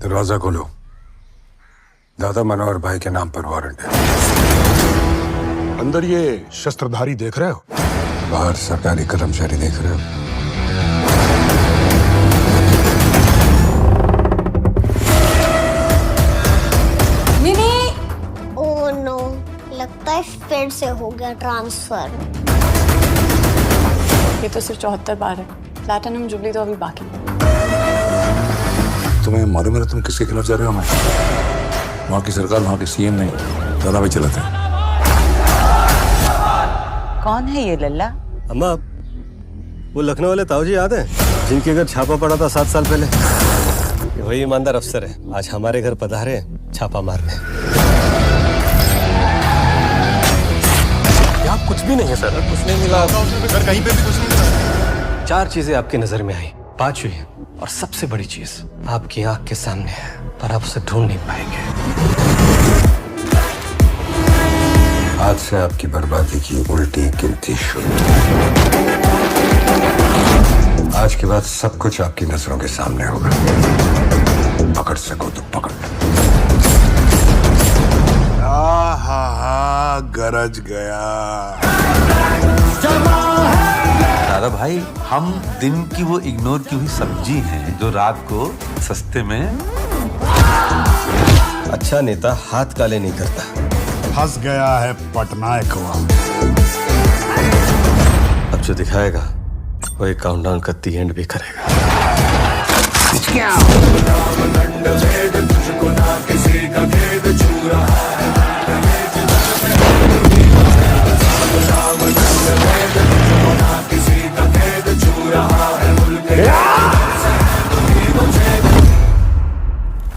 दरवाजा खोलो। दादा मनोहर भाई के नाम पर वारंट है। अंदर ये शस्त्रधारी देख रहे हो? बाहर सरकारी कर्मचारी देख रहे हो? ओह नो, लगता है फिर से हो गया ट्रांसफर। ये तो सिर्फ 74 बार है, प्लैटिनम जुबली तो अभी बाकी है। तुम्हें मालूम है तुम किसके खिलाफ जा रहे हो? मैं वहाँ की सरकार, वहाँ के सीएम नहीं, दादा भाई चलाते हैं। कौन है ये लल्ला? अम्मा, वो लखनऊ वाले ताऊ जी याद है जिनके घर छापा पड़ा था 7 साल पहले? ये वही ईमानदार अफसर है, आज हमारे घर पधारे हैं छापा मारने। यहाँ कुछ भी नहीं है सर, कुछ नहीं मिला सर, कहीं पे भी कुछ नहीं मिला। 4 चीजें आपकी नजर में आई, 5वीं है और सबसे बड़ी चीज आपकी आंख के सामने है, पर आप उसे ढूंढ नहीं पाएंगे। आज से आपकी बर्बादी की उल्टी गिनती शुरू। आज के बाद सब कुछ आपकी नजरों के सामने होगा। पकड़ सको तो पकड़। आहा, गरज गया। दादा भाई, हम दिन की वो इग्नोर की हुई सब्जी हैं जो रात को सस्ते में। अच्छा नेता हाथ काले नहीं करता। फंस गया है पटनायक हुआ। अब जो दिखाएगा वो एक काउंटडाउन का दी एंड भी करेगा।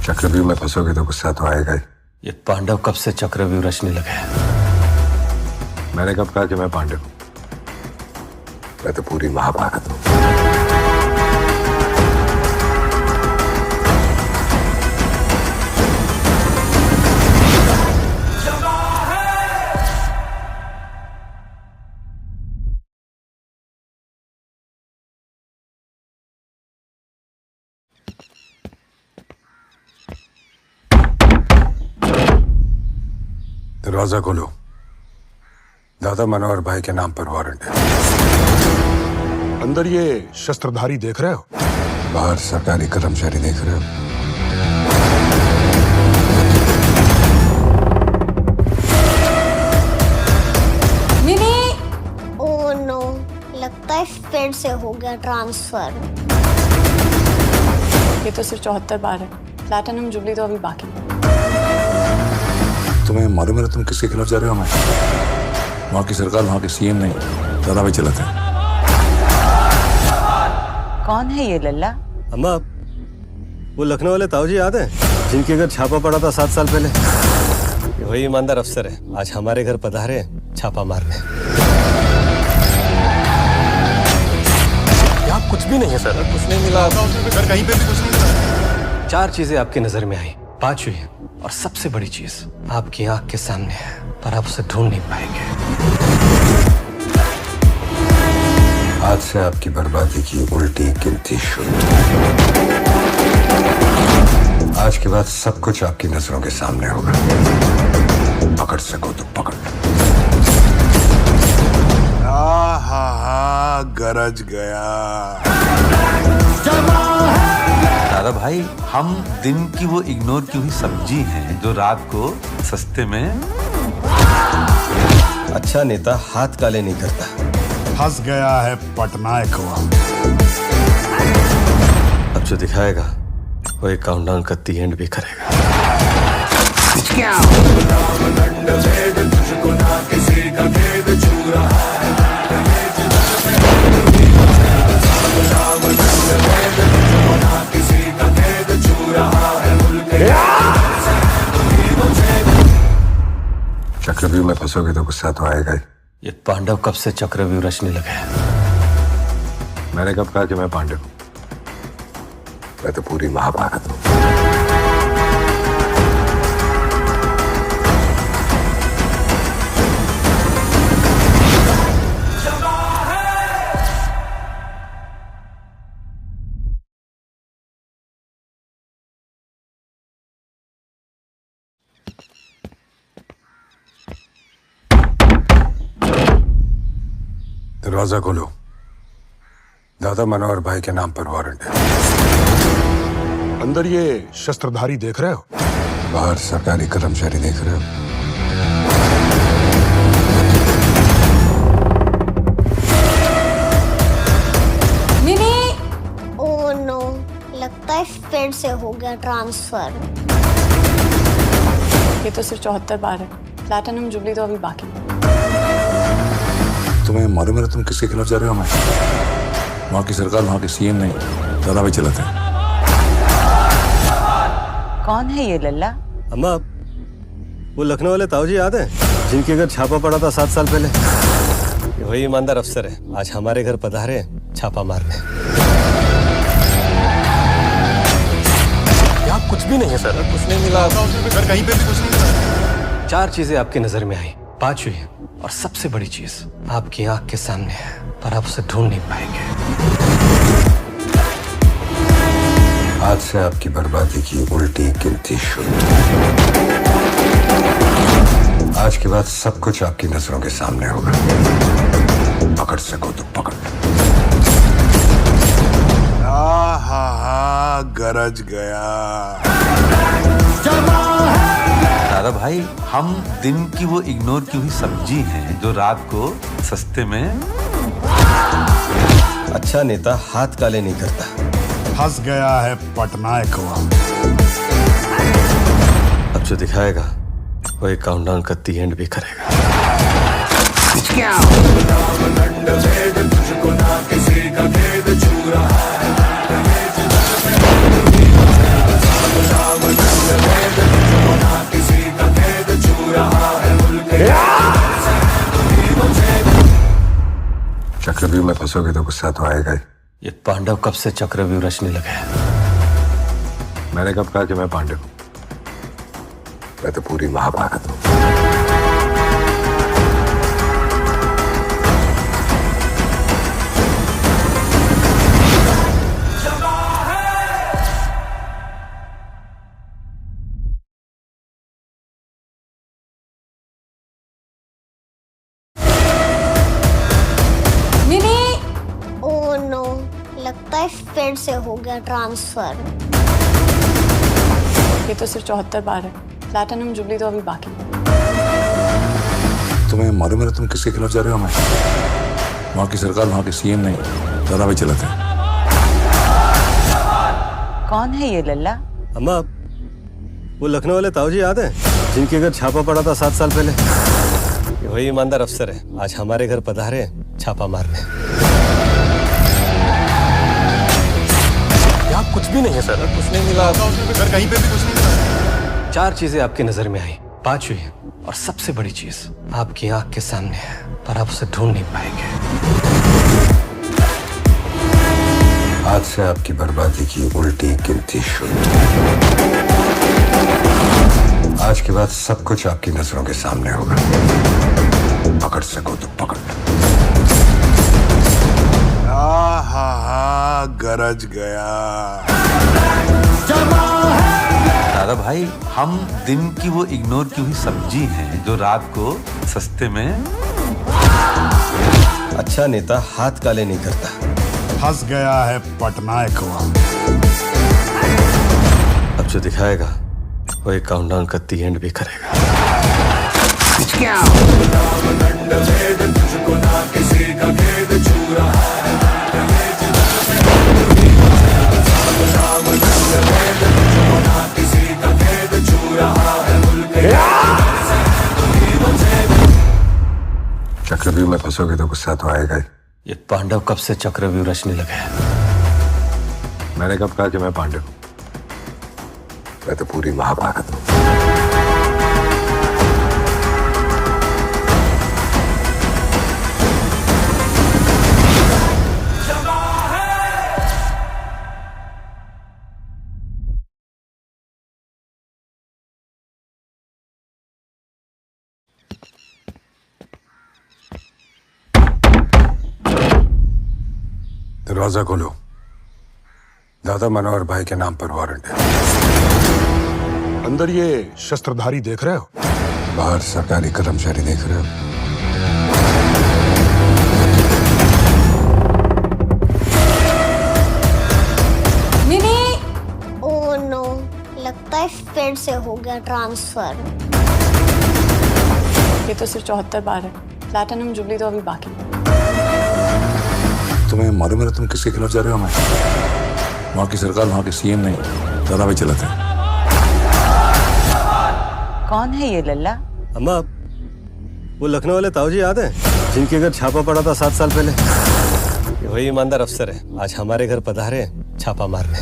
चक्रव्यूह में फंसोगे तो गुस्सा तो आएगा ही। ये पांडव कब से चक्रव्यूह रचने लगे हैं? मैंने कब कहा कि मैं पांडव हूं? मैं तो पूरी महाभारत हूं। दरवाजा खोलो। दादा मनोहर भाई के नाम पर वारंट है। अंदर ये शस्त्रधारी देख रहे हो? बाहर सरकारी कर्मचारी देख रहे हो? ओह नो, लगता है फिर से हो गया ट्रांसफर। ये तो सिर्फ 74 बार है, प्लैटिनम जुबली तो अभी बाकी है। तुम्हें मालूम है तुम किसके खिलाफ जा रहे हो? मैं वहाँ की सरकार, वहाँ के सीएम नहीं, दादा भाई चलाते हैं। कौन है ये लल्ला? अम्मा, वो लखनऊ वाले ताऊ जी याद है जिनके घर छापा पड़ा था 7 साल पहले? ये वही ईमानदार अफसर है, आज हमारे घर पधारे हैं छापा मारने। यहाँ कुछ भी नहीं है सर, कुछ नहीं मिला सर, कहीं पे भी कुछ नहीं मिला। 4 चीजें आपकी नजर में आई, 5 हुई, और सबसे बड़ी चीज आपकी आंख के सामने है, पर आप उसे ढूंढ नहीं पाएंगे। आज से आपकी बर्बादी की उल्टी गिनती शुरू। आज के बाद सब कुछ आपकी नजरों के सामने होगा। पकड़ सको तो पकड़। आहा, गरज गया। दादा भाई, हम दिन की वो इग्नोर की हुई सब्जी हैं जो रात को सस्ते में। अच्छा नेता हाथ काले नहीं करता। फंस गया है पटनायक हुआ। अब जो दिखाएगा वो एक काउंटडाउन का दी एंड भी करेगा। चक्रव्यूह में फंसोगे तो गुस्सा तो आएगा ही। ये पांडव कब से चक्रव्यूह रचने लगे हैं? मैंने कब कहा कि मैं पांडव हूं? मैं तो पूरी महाभारत हूं। दरवाजा खोलो। दादा मनोहर भाई के नाम पर वारंट है। अंदर ये शस्त्रधारी देख रहे हो? बाहर सरकारी कर्मचारी देख रहे हो? ओह नो, लगता है फिर से हो गया ट्रांसफर। ये तो सिर्फ 74 बार है, प्लैटिनम जुबली तो अभी बाकी है। तुम्हें मालूम है तुम किसके खिलाफ जा रहे हो? मैं वहाँ की सरकार, वहाँ के सीएम नहीं, दादा भाई चलाते हैं। कौन है ये लल्ला? अम्मा, वो लखनऊ वाले ताऊ जी याद है जिनके घर छापा पड़ा था 7 साल पहले? ये वही ईमानदार अफसर है, आज हमारे घर पधारे हैं छापा मारने। यहाँ कुछ भी नहीं है सर, कुछ नहीं मिला सर, कहीं पे भी कुछ नहीं मिला। 4 चीजें आपकी नजर में आई, 5 हुई, और सबसे बड़ी चीज आपकी आंख के सामने है, पर आप उसे ढूंढ नहीं पाएंगे। आज से आपकी बर्बादी की उल्टी गिनती शुरू। आज के बाद सब कुछ आपकी नजरों के सामने होगा। पकड़ सको तो पकड़। आहा, गरज गया। दादा भाई, हम दिन की वो इग्नोर की हुई सब्जी हैं जो रात को सस्ते में। अच्छा नेता हाथ काले नहीं करता। फंस गया है पटनायक हुआ। अब जो दिखाएगा वो एक काउंटडाउन का दी एंड भी करेगा। चक्रव्यूह में फंसोगे तो गुस्सा तो आएगा ही। ये पांडव कब से चक्रव्यूह रचने लगे हैं? मैंने कब कहा कि मैं पांडव हूं? मैं तो पूरी महाभारत हूं। है फिर से हो गया ट्रांसफर। ये तो सिर्फ 74 बार है, प्लैटिनम जुबली तो अभी बाकी है। तुम्हें मालूम है तुम किसके खिलाफ जा रहे हो? मैं वहाँ की सरकार, वहाँ के सीएम नहीं, दादा भाई चलाते हैं। कौन है ये लल्ला? अम्मा, वो लखनऊ वाले ताऊ जी याद है जिनके घर छापा पड़ा था 7 साल पहले? ये वही ईमानदार अफसर है, आज हमारे घर पधारे छापा मारने। यहाँ कुछ भी नहीं है सर, कुछ नहीं मिला सर, कहीं पे भी कुछ नहीं मिला। 4 चीजें आपकी नजर में आई, 5 हुई, और सबसे बड़ी चीज आपकी आंख के सामने है, पर आप उसे ढूंढ नहीं पाएंगे। आज से आपकी बर्बादी की उल्टी गिनती शुरू। आज के बाद सब कुछ आपकी नजरों के सामने होगा। पकड़ सको तो पकड़। आहा, गरज गया। दादा भाई, हम दिन की वो इग्नोर की हुई सब्जी हैं जो रात को सस्ते में। अच्छा नेता हाथ काले नहीं करता। फंस गया है पटनायक वहाँ। अब जो दिखाएगा वो एक काउंटडाउन का दी एंड भी करेगा। चक्रव्यूह में फंसोगे तो गुस्सा तो आएगा ही। ये पांडव कब से चक्रव्यूह रचने लगे हैं? मैंने कब कहा कि मैं पांडव हूं? मैं तो पूरी महाभारत हूं। दरवाजा खोलो। दादा मनोहर भाई के नाम पर वारंट है। अंदर ये शस्त्रधारी देख रहे हो? बाहर सरकारी कर्मचारी देख रहे हो? ओह नो, लगता है फिर से हो गया ट्रांसफर। ये तो सिर्फ 74 बार है, प्लैटिनम जुबली तो अभी बाकी है। तुम्हें मालूम है तुम किसके खिलाफ जा रहे हो? मैं वहाँ की सरकार, वहाँ के सीएम नहीं, दादा भाई चलाते हैं। कौन है ये लल्ला? अम्मा, वो लखनऊ वाले ताऊ जी याद है जिनके घर छापा पड़ा था 7 साल पहले? ये वही ईमानदार अफसर है, आज हमारे घर पधारे छापा मारने।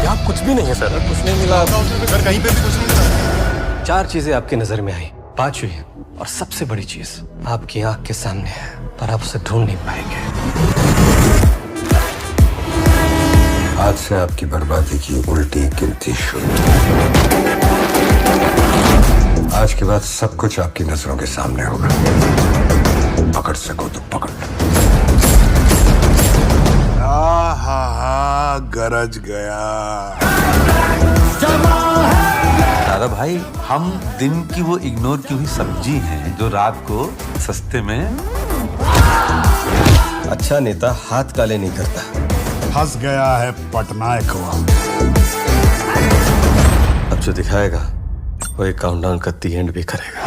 यहाँ कुछ भी नहीं है सर, कुछ नहीं मिला सर, कहीं पे भी कुछ नहीं मिला। 4 चीजें आपकी नजर में आई, 5 हुई, और सबसे बड़ी चीज आपकी आंख के सामने है, पर आप उसे ढूंढ नहीं पाएंगे। आज से आपकी बर्बादी की उल्टी गिनती शुरू। आज के बाद सब कुछ आपकी नजरों के सामने होगा। पकड़ सको तो पकड़। आहा, गरज गया। दादा भाई, हम दिन की वो इग्नोर की हुई सब्जी हैं जो रात को सस्ते में। अच्छा नेता हाथ काले नहीं करता। फंस गया है पटनायक वहाँ। अब जो दिखाएगा वो एक काउंटडाउन का दी एंड भी करेगा।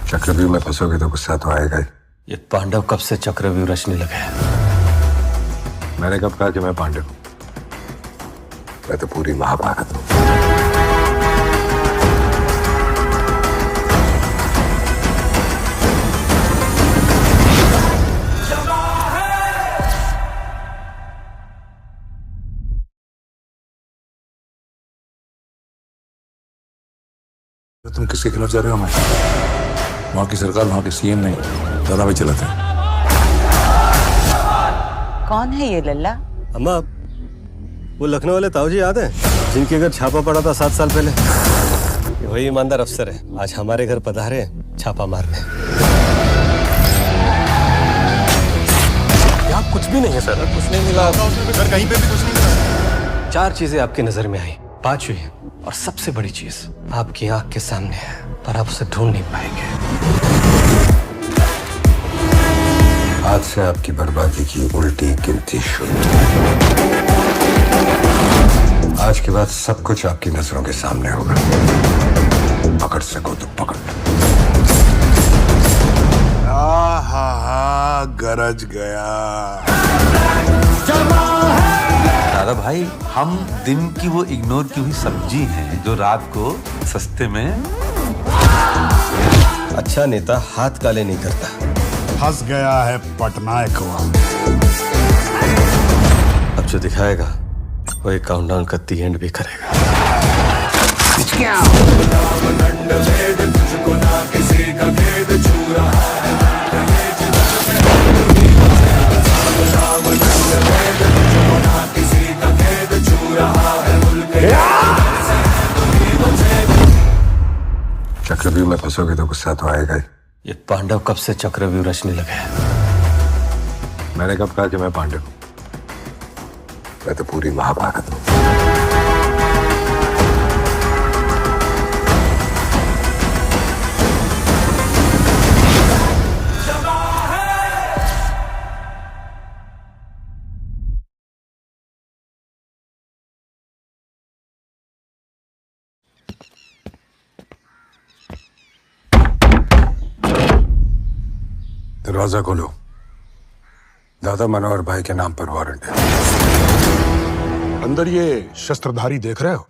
चक्रव्यूह में फंसोगे तो गुस्सा तो आएगा ही। ये पांडव कब से चक्रव्यूह रचने लगे हैं? मैंने कब कहा कि मैं पांडव हूं? मैं तो पूरी महाभारत हूं। तुम किसके खिलाफ जा रहे हो? मैं वहाँ की सरकार, वहाँ के सीएम नहीं, दादा भाई चलाते हैं। कौन है ये लल्ला? अम्मा, वो लखनऊ वाले ताऊ जी याद है जिनके घर छापा पड़ा था 7 साल पहले? ये वही ईमानदार अफसर है, आज हमारे घर पधारे छापा मारने। आप कुछ भी नहीं है सर, कुछ नहीं मिला सर, कहीं पे भी कुछ नहीं मिला। 4 चीजें आपकी नजर में आई, 5वीं और सबसे बड़ी चीज आपकी आंख के सामने है, पर आप उसे ढूंढ नहीं पाएंगे। आज से आपकी बर्बादी की उल्टी गिनती शुरू। आज के बाद सब कुछ आपकी नजरों के सामने होगा। पकड़ सको तो पकड़। आहा, गरज गया। दादा भाई, हम दिन की वो इग्नोर की हुई सब्जी हैं जो रात को सस्ते में। अच्छा नेता हाथ काले नहीं करता। फंस गया है पटनायक वहां। अब जो दिखाएगा वो एक काउंटडाउन का दी एंड भी करेगा। चक्रव्यूह में फंसोगे तो गुस्सा तो आएगा ही। ये पांडव कब से चक्रव्यूह रचने लगे हैं? मैंने कब कहा कि मैं पांडव हूं? मैं तो पूरी महाभारत हूं। दरवाजा खोलो। दादा मनोहर भाई के नाम पर वारंट है। अंदर ये शस्त्रधारी देख रहे हो?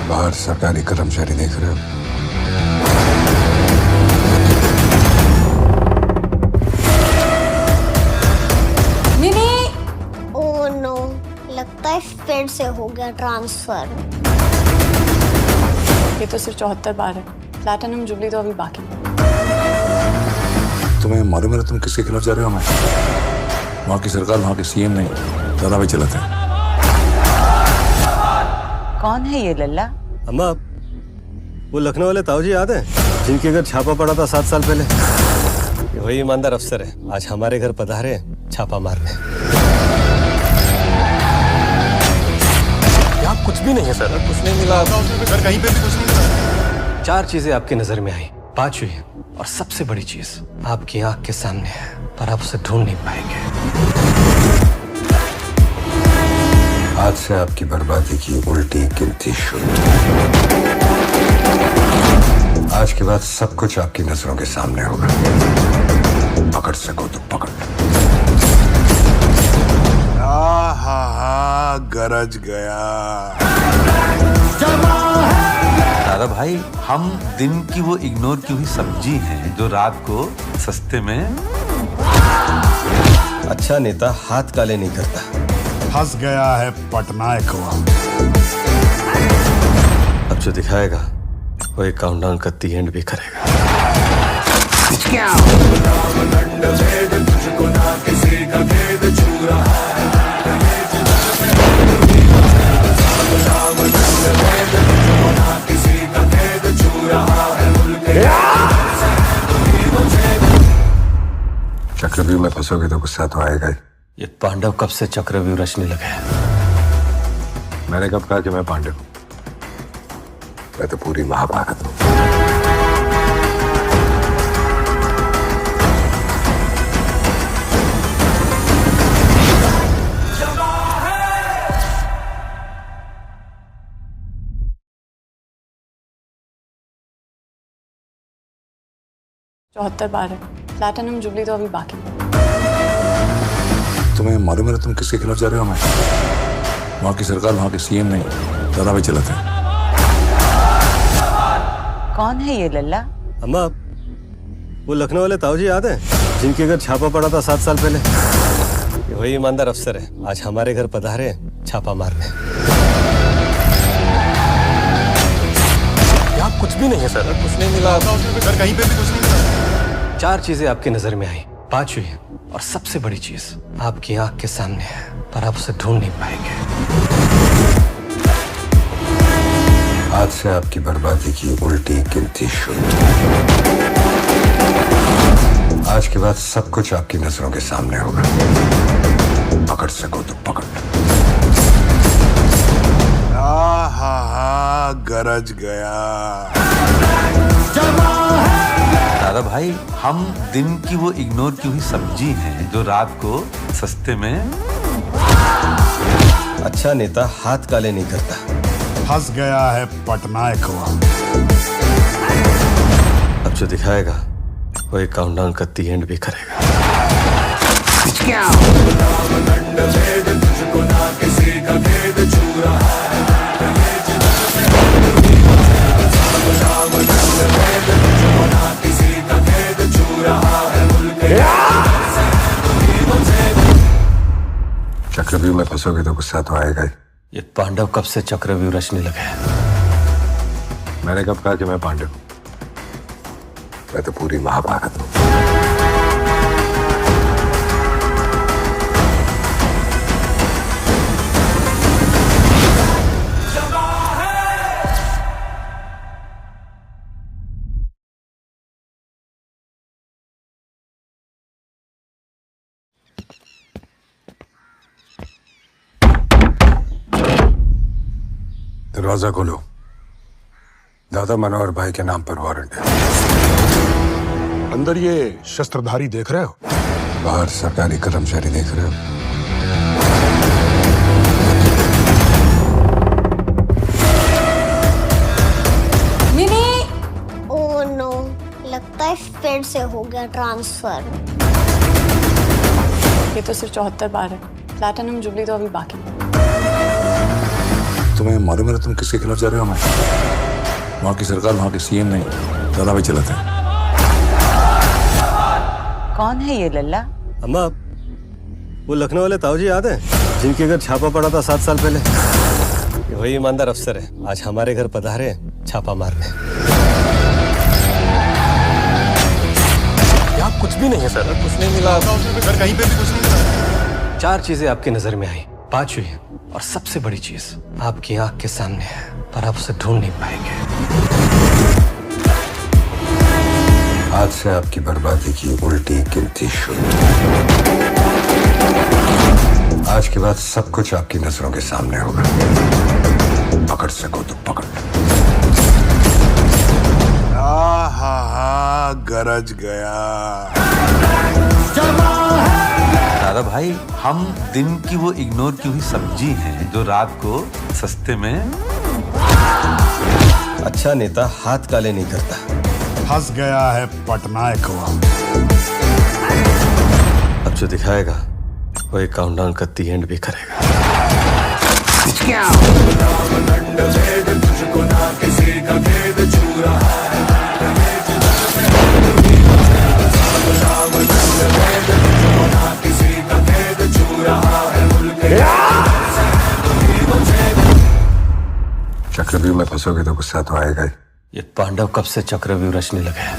बाहर सरकारी कर्मचारी देख रहे हो? ओह नो, लगता है फिर से हो गया ट्रांसफर। ये तो सिर्फ 74 बार है, प्लैटिनम जुबली तो अभी बाकी है। तुम्हें मालूम है तुम किसके खिलाफ जा रहे हो? मैं वहाँ की सरकार, वहाँ के सीएम नहीं, दादा भाई चलाते हैं। कौन है ये लल्ला? अम्मा, वो लखनऊ वाले ताऊजी याद है जिनके घर छापा पड़ा था 7 साल पहले? ये वही ईमानदार अफसर है, आज हमारे घर पधारे छापा मारने। आप कुछ भी नहीं है सर, कुछ नहीं मिला सर, कहीं पे भी कुछ नहीं मिला। 4 चीजें आपकी नजर में आई, 5वीं और सबसे बड़ी चीज आपकी आंख के सामने है, पर आप उसे ढूंढ नहीं पाएंगे। आज से आपकी बर्बादी की उल्टी गिनती शुरू। आज के बाद सब कुछ आपकी नजरों के सामने होगा। पकड़ सको तो पकड़। आहा, गरज गया। दादा भाई, हम दिन की वो इग्नोर की हुई सब्जी हैं जो रात को सस्ते में। अच्छा नेता हाथ काले नहीं करता। फंस गया है पटनायक वहां। अब जो दिखाएगा वो एक काउंटडाउन का दी एंड भी करेगा। चक्रव्यूह में फंसोगे तो गुस्सा तो आएगा ही। ये पांडव कब से चक्रव्यूह रचने लगे हैं? मैंने कब कहा कि मैं पांडव हूं? मैं तो पूरी महाभारत हूं। चौहत्तर बार है, प्लैटिनम जुबली तो अभी बाकी है। तुम्हें मालूम है तुम किसके खिलाफ जा रहे हो? मैं वहाँ की सरकार, वहाँ के सीएम नहीं, दादा भाई चलाते हैं। कौन है ये लल्ला? अम्मा, वो लखनऊ वाले ताऊजी याद है जिनके घर छापा पड़ा था 7 साल पहले? ये वही ईमानदार अफसर है, आज हमारे घर पधारे छापा मारने। आप कुछ भी नहीं है सर, कुछ नहीं मिला सर, कहीं पे भी कुछ नहीं मिला। 4 चीजें आपकी नजर में आई, 5वीं और सबसे बड़ी चीज आपकी आंख के सामने है, पर आप उसे ढूंढ नहीं पाएंगे। आज से आपकी बर्बादी की उल्टी गिनती शुरू। आज के बाद सब कुछ आपकी नजरों के सामने होगा। पकड़ सको तो पकड़ लो। आहा, गरज गया। दादा भाई, हम दिन की वो इग्नोर की हुई सब्जी हैं जो रात को सस्ते में। अच्छा नेता हाथ काले नहीं करता। फंस गया है पटनायक हुआ। अब जो दिखाएगा वो एक काउंटडाउन का दी एंड भी करेगा। चक्रव्यूह में फंसोगे तो गुस्सा तो आएगा ही। ये पांडव कब से चक्रव्यूह रचने लगे हैं? मैंने कब कहा कि मैं पांडव हूं? मैं तो पूरी महाभारत हूं। दरवाजा खोलो। दादा मनोहर भाई के नाम पर वारंट है। अंदर ये शस्त्रधारी देख रहे हो? बाहर सरकारी कर्मचारी देख रहे हो? ओह नो, लगता है फिर से हो गया ट्रांसफर। ये तो सिर्फ 74 बार है, प्लैटिनम जुबली तो अभी बाकी है। तुम्हें मालूम है तुम किसके खिलाफ जा रहे हो? मैं वहाँ की सरकार, वहाँ के सीएम नहीं, दादा भाई चलाते हैं। कौन है ये लल्ला? अम्मा, वो लखनऊ वाले ताऊ जी याद है जिनके घर छापा पड़ा था 7 साल पहले? ये वही ईमानदार अफसर है, आज हमारे घर पधारे छापा मारने। क्या कुछ भी नहीं है सर? कुछ नहीं मिला सर, कहीं पे भी कुछ नहीं मिला। 4 चीजें आपकी नजर में आई, 5 हुई, और सबसे बड़ी चीज आपकी आंख के सामने है, पर आप उसे ढूंढ नहीं पाएंगे। आज से आपकी बर्बादी की उल्टी गिनती शुरू। आज के बाद सब कुछ आपकी नजरों के सामने होगा। पकड़ सको तो पकड़ लो। आहा, गरज गया। दादा भाई, हम दिन की वो इग्नोर की हुई सब्जी हैं जो रात को सस्ते में। अच्छा नेता हाथ काले नहीं करता। फंस गया है पटनायक हुआ। अब जो दिखाएगा वो एक काउंटडाउन का दी एंड भी करेगा। चक्रव्यूह में फंसोगे तो गुस्सा तो आएगा ही। ये पांडव कब से चक्रव्यूह रचने लगे हैं?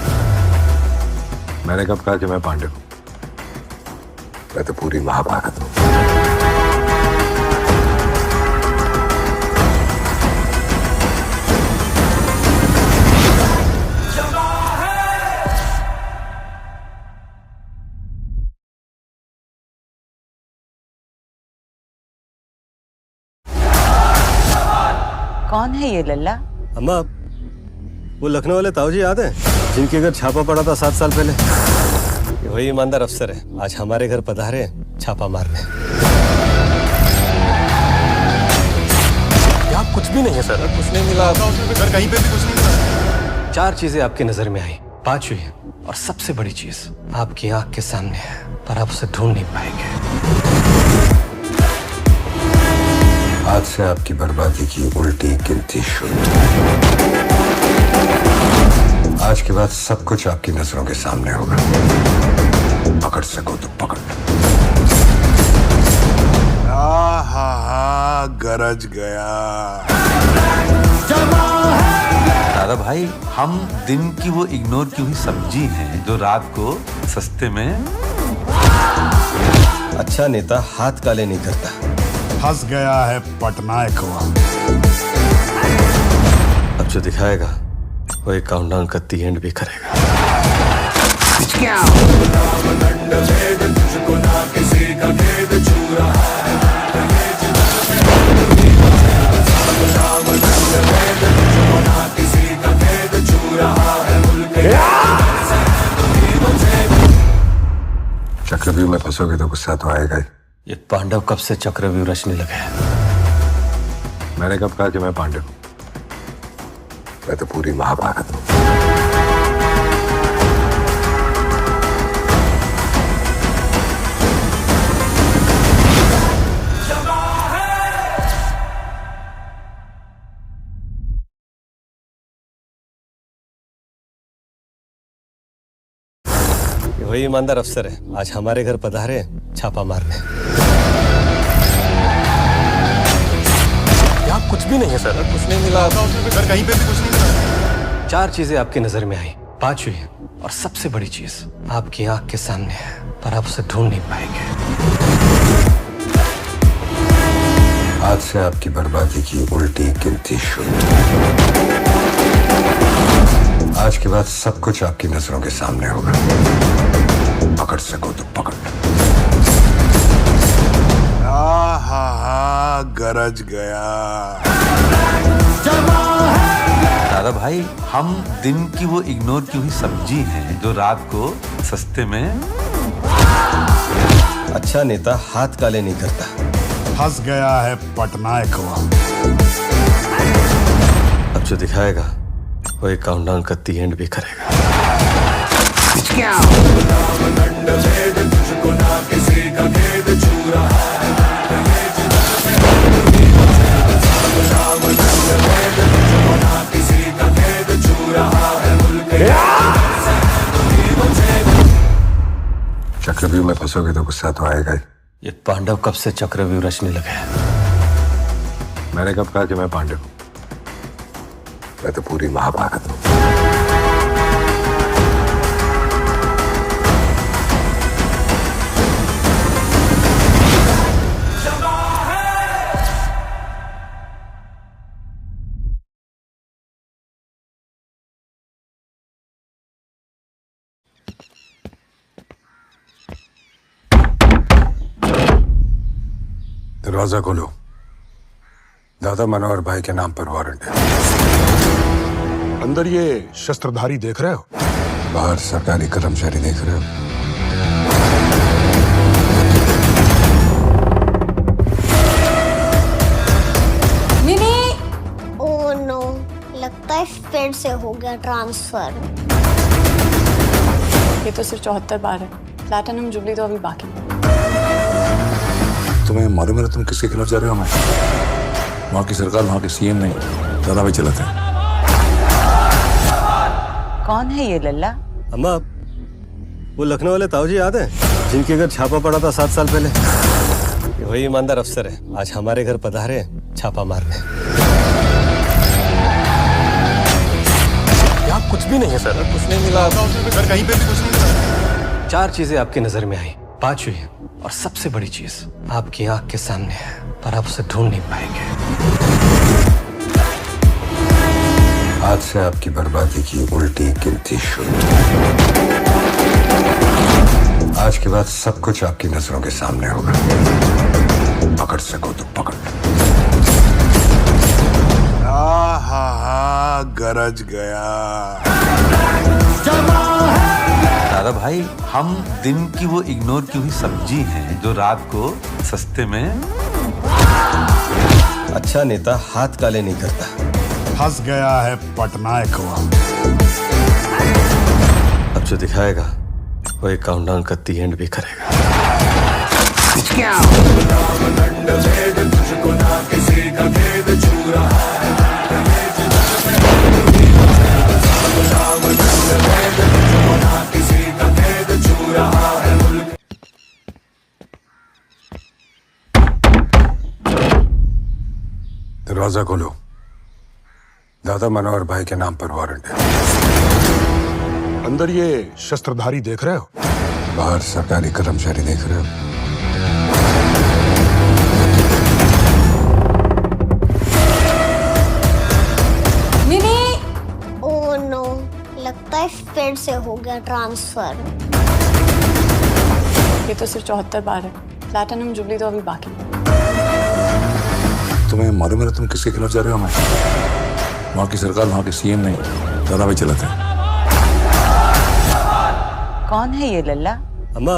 मैंने कब कहा कि मैं पांडव हूं? मैं तो पूरी महाभारत हूं। कौन है ये लल्ला? अम्मा, वो लखनऊ वाले ताऊ जी याद है जिनके घर छापा पड़ा था 7 साल पहले? ये वही ईमानदार अफसर है, आज हमारे घर पधारे छापा मारने। क्या कुछ भी नहीं है सर? कुछ नहीं मिला सर, कहीं पे भी कुछ नहीं मिला। 4 चीजें आपकी नजर में आई, 5 हुई, और सबसे बड़ी चीज आपकी आंख के सामने है, पर आप उसे ढूंढ नहीं पाएंगे। आज से आपकी बर्बादी की उल्टी गिनती शुरू। आज के बाद सब कुछ आपकी नजरों के सामने होगा। पकड़ सको तो पकड़ लो। आहा, गरज गया। दादा भाई, हम दिन की वो इग्नोर की हुई सब्जी हैं जो रात को सस्ते में। अच्छा नेता हाथ काले नहीं करता। फंस गया है पटनायक हुआ। अब जो दिखाएगा वो एक काउंटडाउन का दी एंड भी करेगा। चक्रव्यूह में फंसोगे तो गुस्सा तो आएगा ही। ये पांडव कब से चक्रव्यूह रचने लगे हैं? मैंने कब कहा कि मैं पांडव हूं? मैं तो पूरी महाभारत हूं। ये वही ईमानदार अफसर है, आज हमारे घर पधारे हैं छापा मारने। यहाँ कुछ भी नहीं है सर, कुछ नहीं मिला सर, कहीं पे भी कुछ नहीं मिला। 4 चीजें आपकी नजर में आई, 5 हुई है, और सबसे बड़ी चीज आपकी आंख के सामने है, पर आप उसे ढूंढ नहीं पाएंगे। आज से आपकी बर्बादी की उल्टी गिनती शुरू। आज के बाद सब कुछ आपकी नजरों के सामने होगा। पकड़ सको तो पकड़। आहा, गरज गया। दादा भाई, हम दिन की वो इग्नोर की हुई सब्जी हैं जो रात को सस्ते में। अच्छा नेता हाथ काले नहीं करता। फंस गया है पटनायक वहां। अब जो दिखाएगा वो एक काउंटडाउन का दी एंड भी करेगा। चक्रव्यूह में फंसोगे तो गुस्सा तो आएगा ही। ये पांडव कब से चक्रव्यूह रचने लगे हैं? मैंने कब कहा कि मैं पांडव हूं? मैं तो पूरी महाभारत हूं। दरवाजा खोलो। दादा मनोहर भाई के नाम पर वारंट है। अंदर ये शस्त्रधारी देख रहे हो? बाहर सरकारी कर्मचारी देख रहे हो? ओह नो, लगता है फिर से हो गया ट्रांसफर। ये तो सिर्फ 74 बार है, प्लैटिनम जुबली तो अभी बाकी है। तुम्हें मालूम है तुम किसके खिलाफ जा रहे हो? मैं वहाँ की सरकार, वहाँ के सीएम नहीं, दादा भाई चलाते हैं। कौन है ये लल्ला? अम्मा, वो लखनऊ वाले ताऊ जी याद है जिनके घर छापा पड़ा था 7 साल पहले? ये वही ईमानदार अफसर है, आज हमारे घर पधारे हैं छापा मारने। यहाँ कुछ भी नहीं है सर, कुछ नहीं मिला सर, कहीं पे भी कुछ नहीं मिला। 4 चीजें आपकी नजर में आई, 5 हुई है, और सबसे बड़ी चीज आपकी आंख के सामने है, पर आप उसे ढूंढ नहीं पाएंगे। आज से आपकी बर्बादी की उल्टी गिनती शुरू। आज के बाद सब कुछ आपकी नजरों के सामने होगा। पकड़ सको तो पकड़। आहा, गरज गया। दादा भाई, हम दिन की वो इग्नोर की हुई सब्जी हैं जो रात को सस्ते में। अच्छा नेता हाथ काले नहीं करता। फंस गया है पटनायक वहां। अब जो दिखाएगा वो एक काउंटडाउन का दी एंड भी करेगा। दरवाजा खोलो। दादा मनोहर भाई के नाम पर वारंट है। अंदर ये शस्त्रधारी देख रहे हो? बाहर सरकारी कर्मचारी देख रहे हो? ओह नो, लगता है है फिर से हो गया ट्रांसफर। ये तो सिर्फ 74 बार है, प्लैटिनम जुबली तो अभी बाकी है। तुम्हें मालूम है ना तुम किसके खिलाफ जा रहे हो? मैं वहाँ की सरकार, वहाँ के सीएम नहीं, दादा भाई चलाते हैं। कौन है ये लल्ला? अम्मा,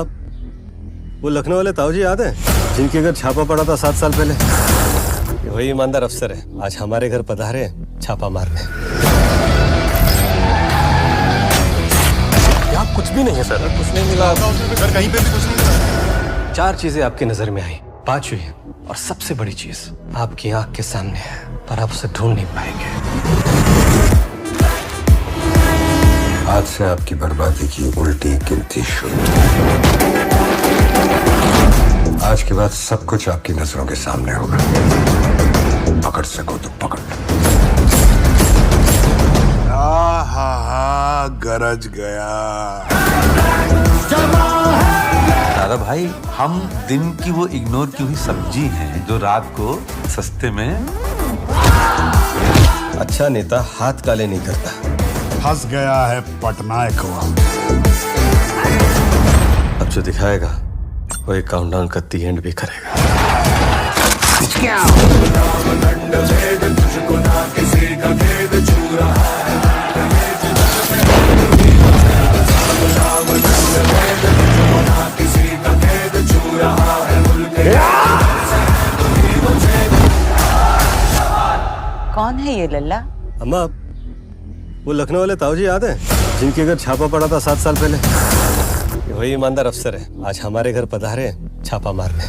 वो लखनऊ वाले ताऊ जी याद है जिनके घर छापा पड़ा था 7 साल पहले? ये वही ईमानदार अफसर है, आज हमारे घर पधारे छापा मारने। यहाँ कुछ भी नहीं है सर, कुछ नहीं मिला सर, कहीं पे भी कुछ नहीं मिला। 4 चीजें आपकी नजर में आई, 5 हुई, और सबसे बड़ी चीज आपकी आंख के सामने है, पर आप उसे ढूंढ नहीं पाएंगे। आज से आपकी बर्बादी की उल्टी गिनती शुरू। आज के बाद सब कुछ आपकी नजरों के सामने होगा। पकड़ सको तो पकड़। आहा, गरज गया। दादा भाई, हम दिन की वो इग्नोर की हुई सब्जी हैं जो रात को सस्ते में। अच्छा नेता हाथ काले नहीं करता। फंस गया है पटनायक वो। अब जो दिखाएगा वो एक काउंटडाउन का दी एंड भी करेगा। कौन है ये लल्ला? अम्मा, वो लखनऊ वाले ताऊ जी याद है जिनके घर छापा पड़ा था 7 साल पहले? ये वही ईमानदार अफसर है, आज हमारे घर पधारे छापा मारने।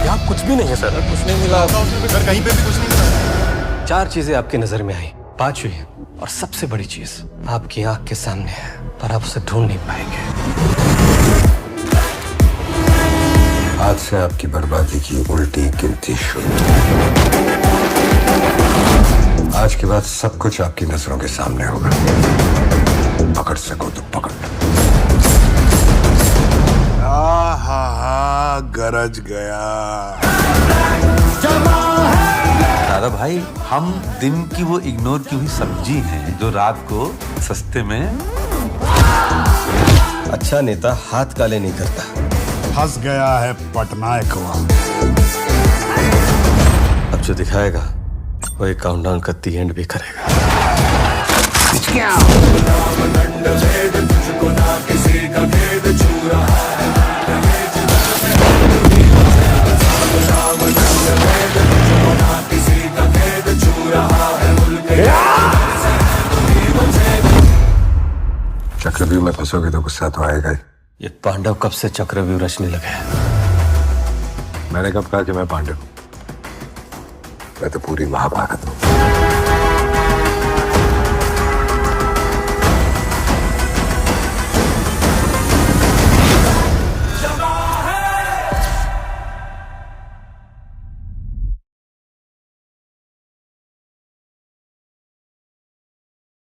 यहाँ कुछ भी नहीं है सर, कुछ नहीं मिला सर, कहीं पे भी कुछ नहीं मिला। 4 चीजें आपकी नजर में आई, 5 हुई, और सबसे बड़ी चीज आपकी आंख के सामने है, पर आप उसे ढूंढ नहीं पाएंगे। आज से आपकी बर्बादी की उल्टी गिनती शुरू। आज के बाद सब कुछ आपकी नजरों के सामने होगा। पकड़ सको तो पकड़। आहा, गरज गया। दादा भाई, हम दिन की वो इग्नोर की हुई सब्जी हैं जो रात को सस्ते में। अच्छा नेता हाथ काले नहीं करता। फंस गया है पटनायक वो। अब जो दिखाएगा वो एक काउंटडाउन का दी एंड भी करेगा। चक्रव्यूह में फंसोगे तो गुस्सा तो आएगा ही। ये पांडव कब से चक्रव्यूह रचने लगे हैं? मैंने कब कहा कि मैं पांडव हूं? मैं तो पूरी महाभारत हूं।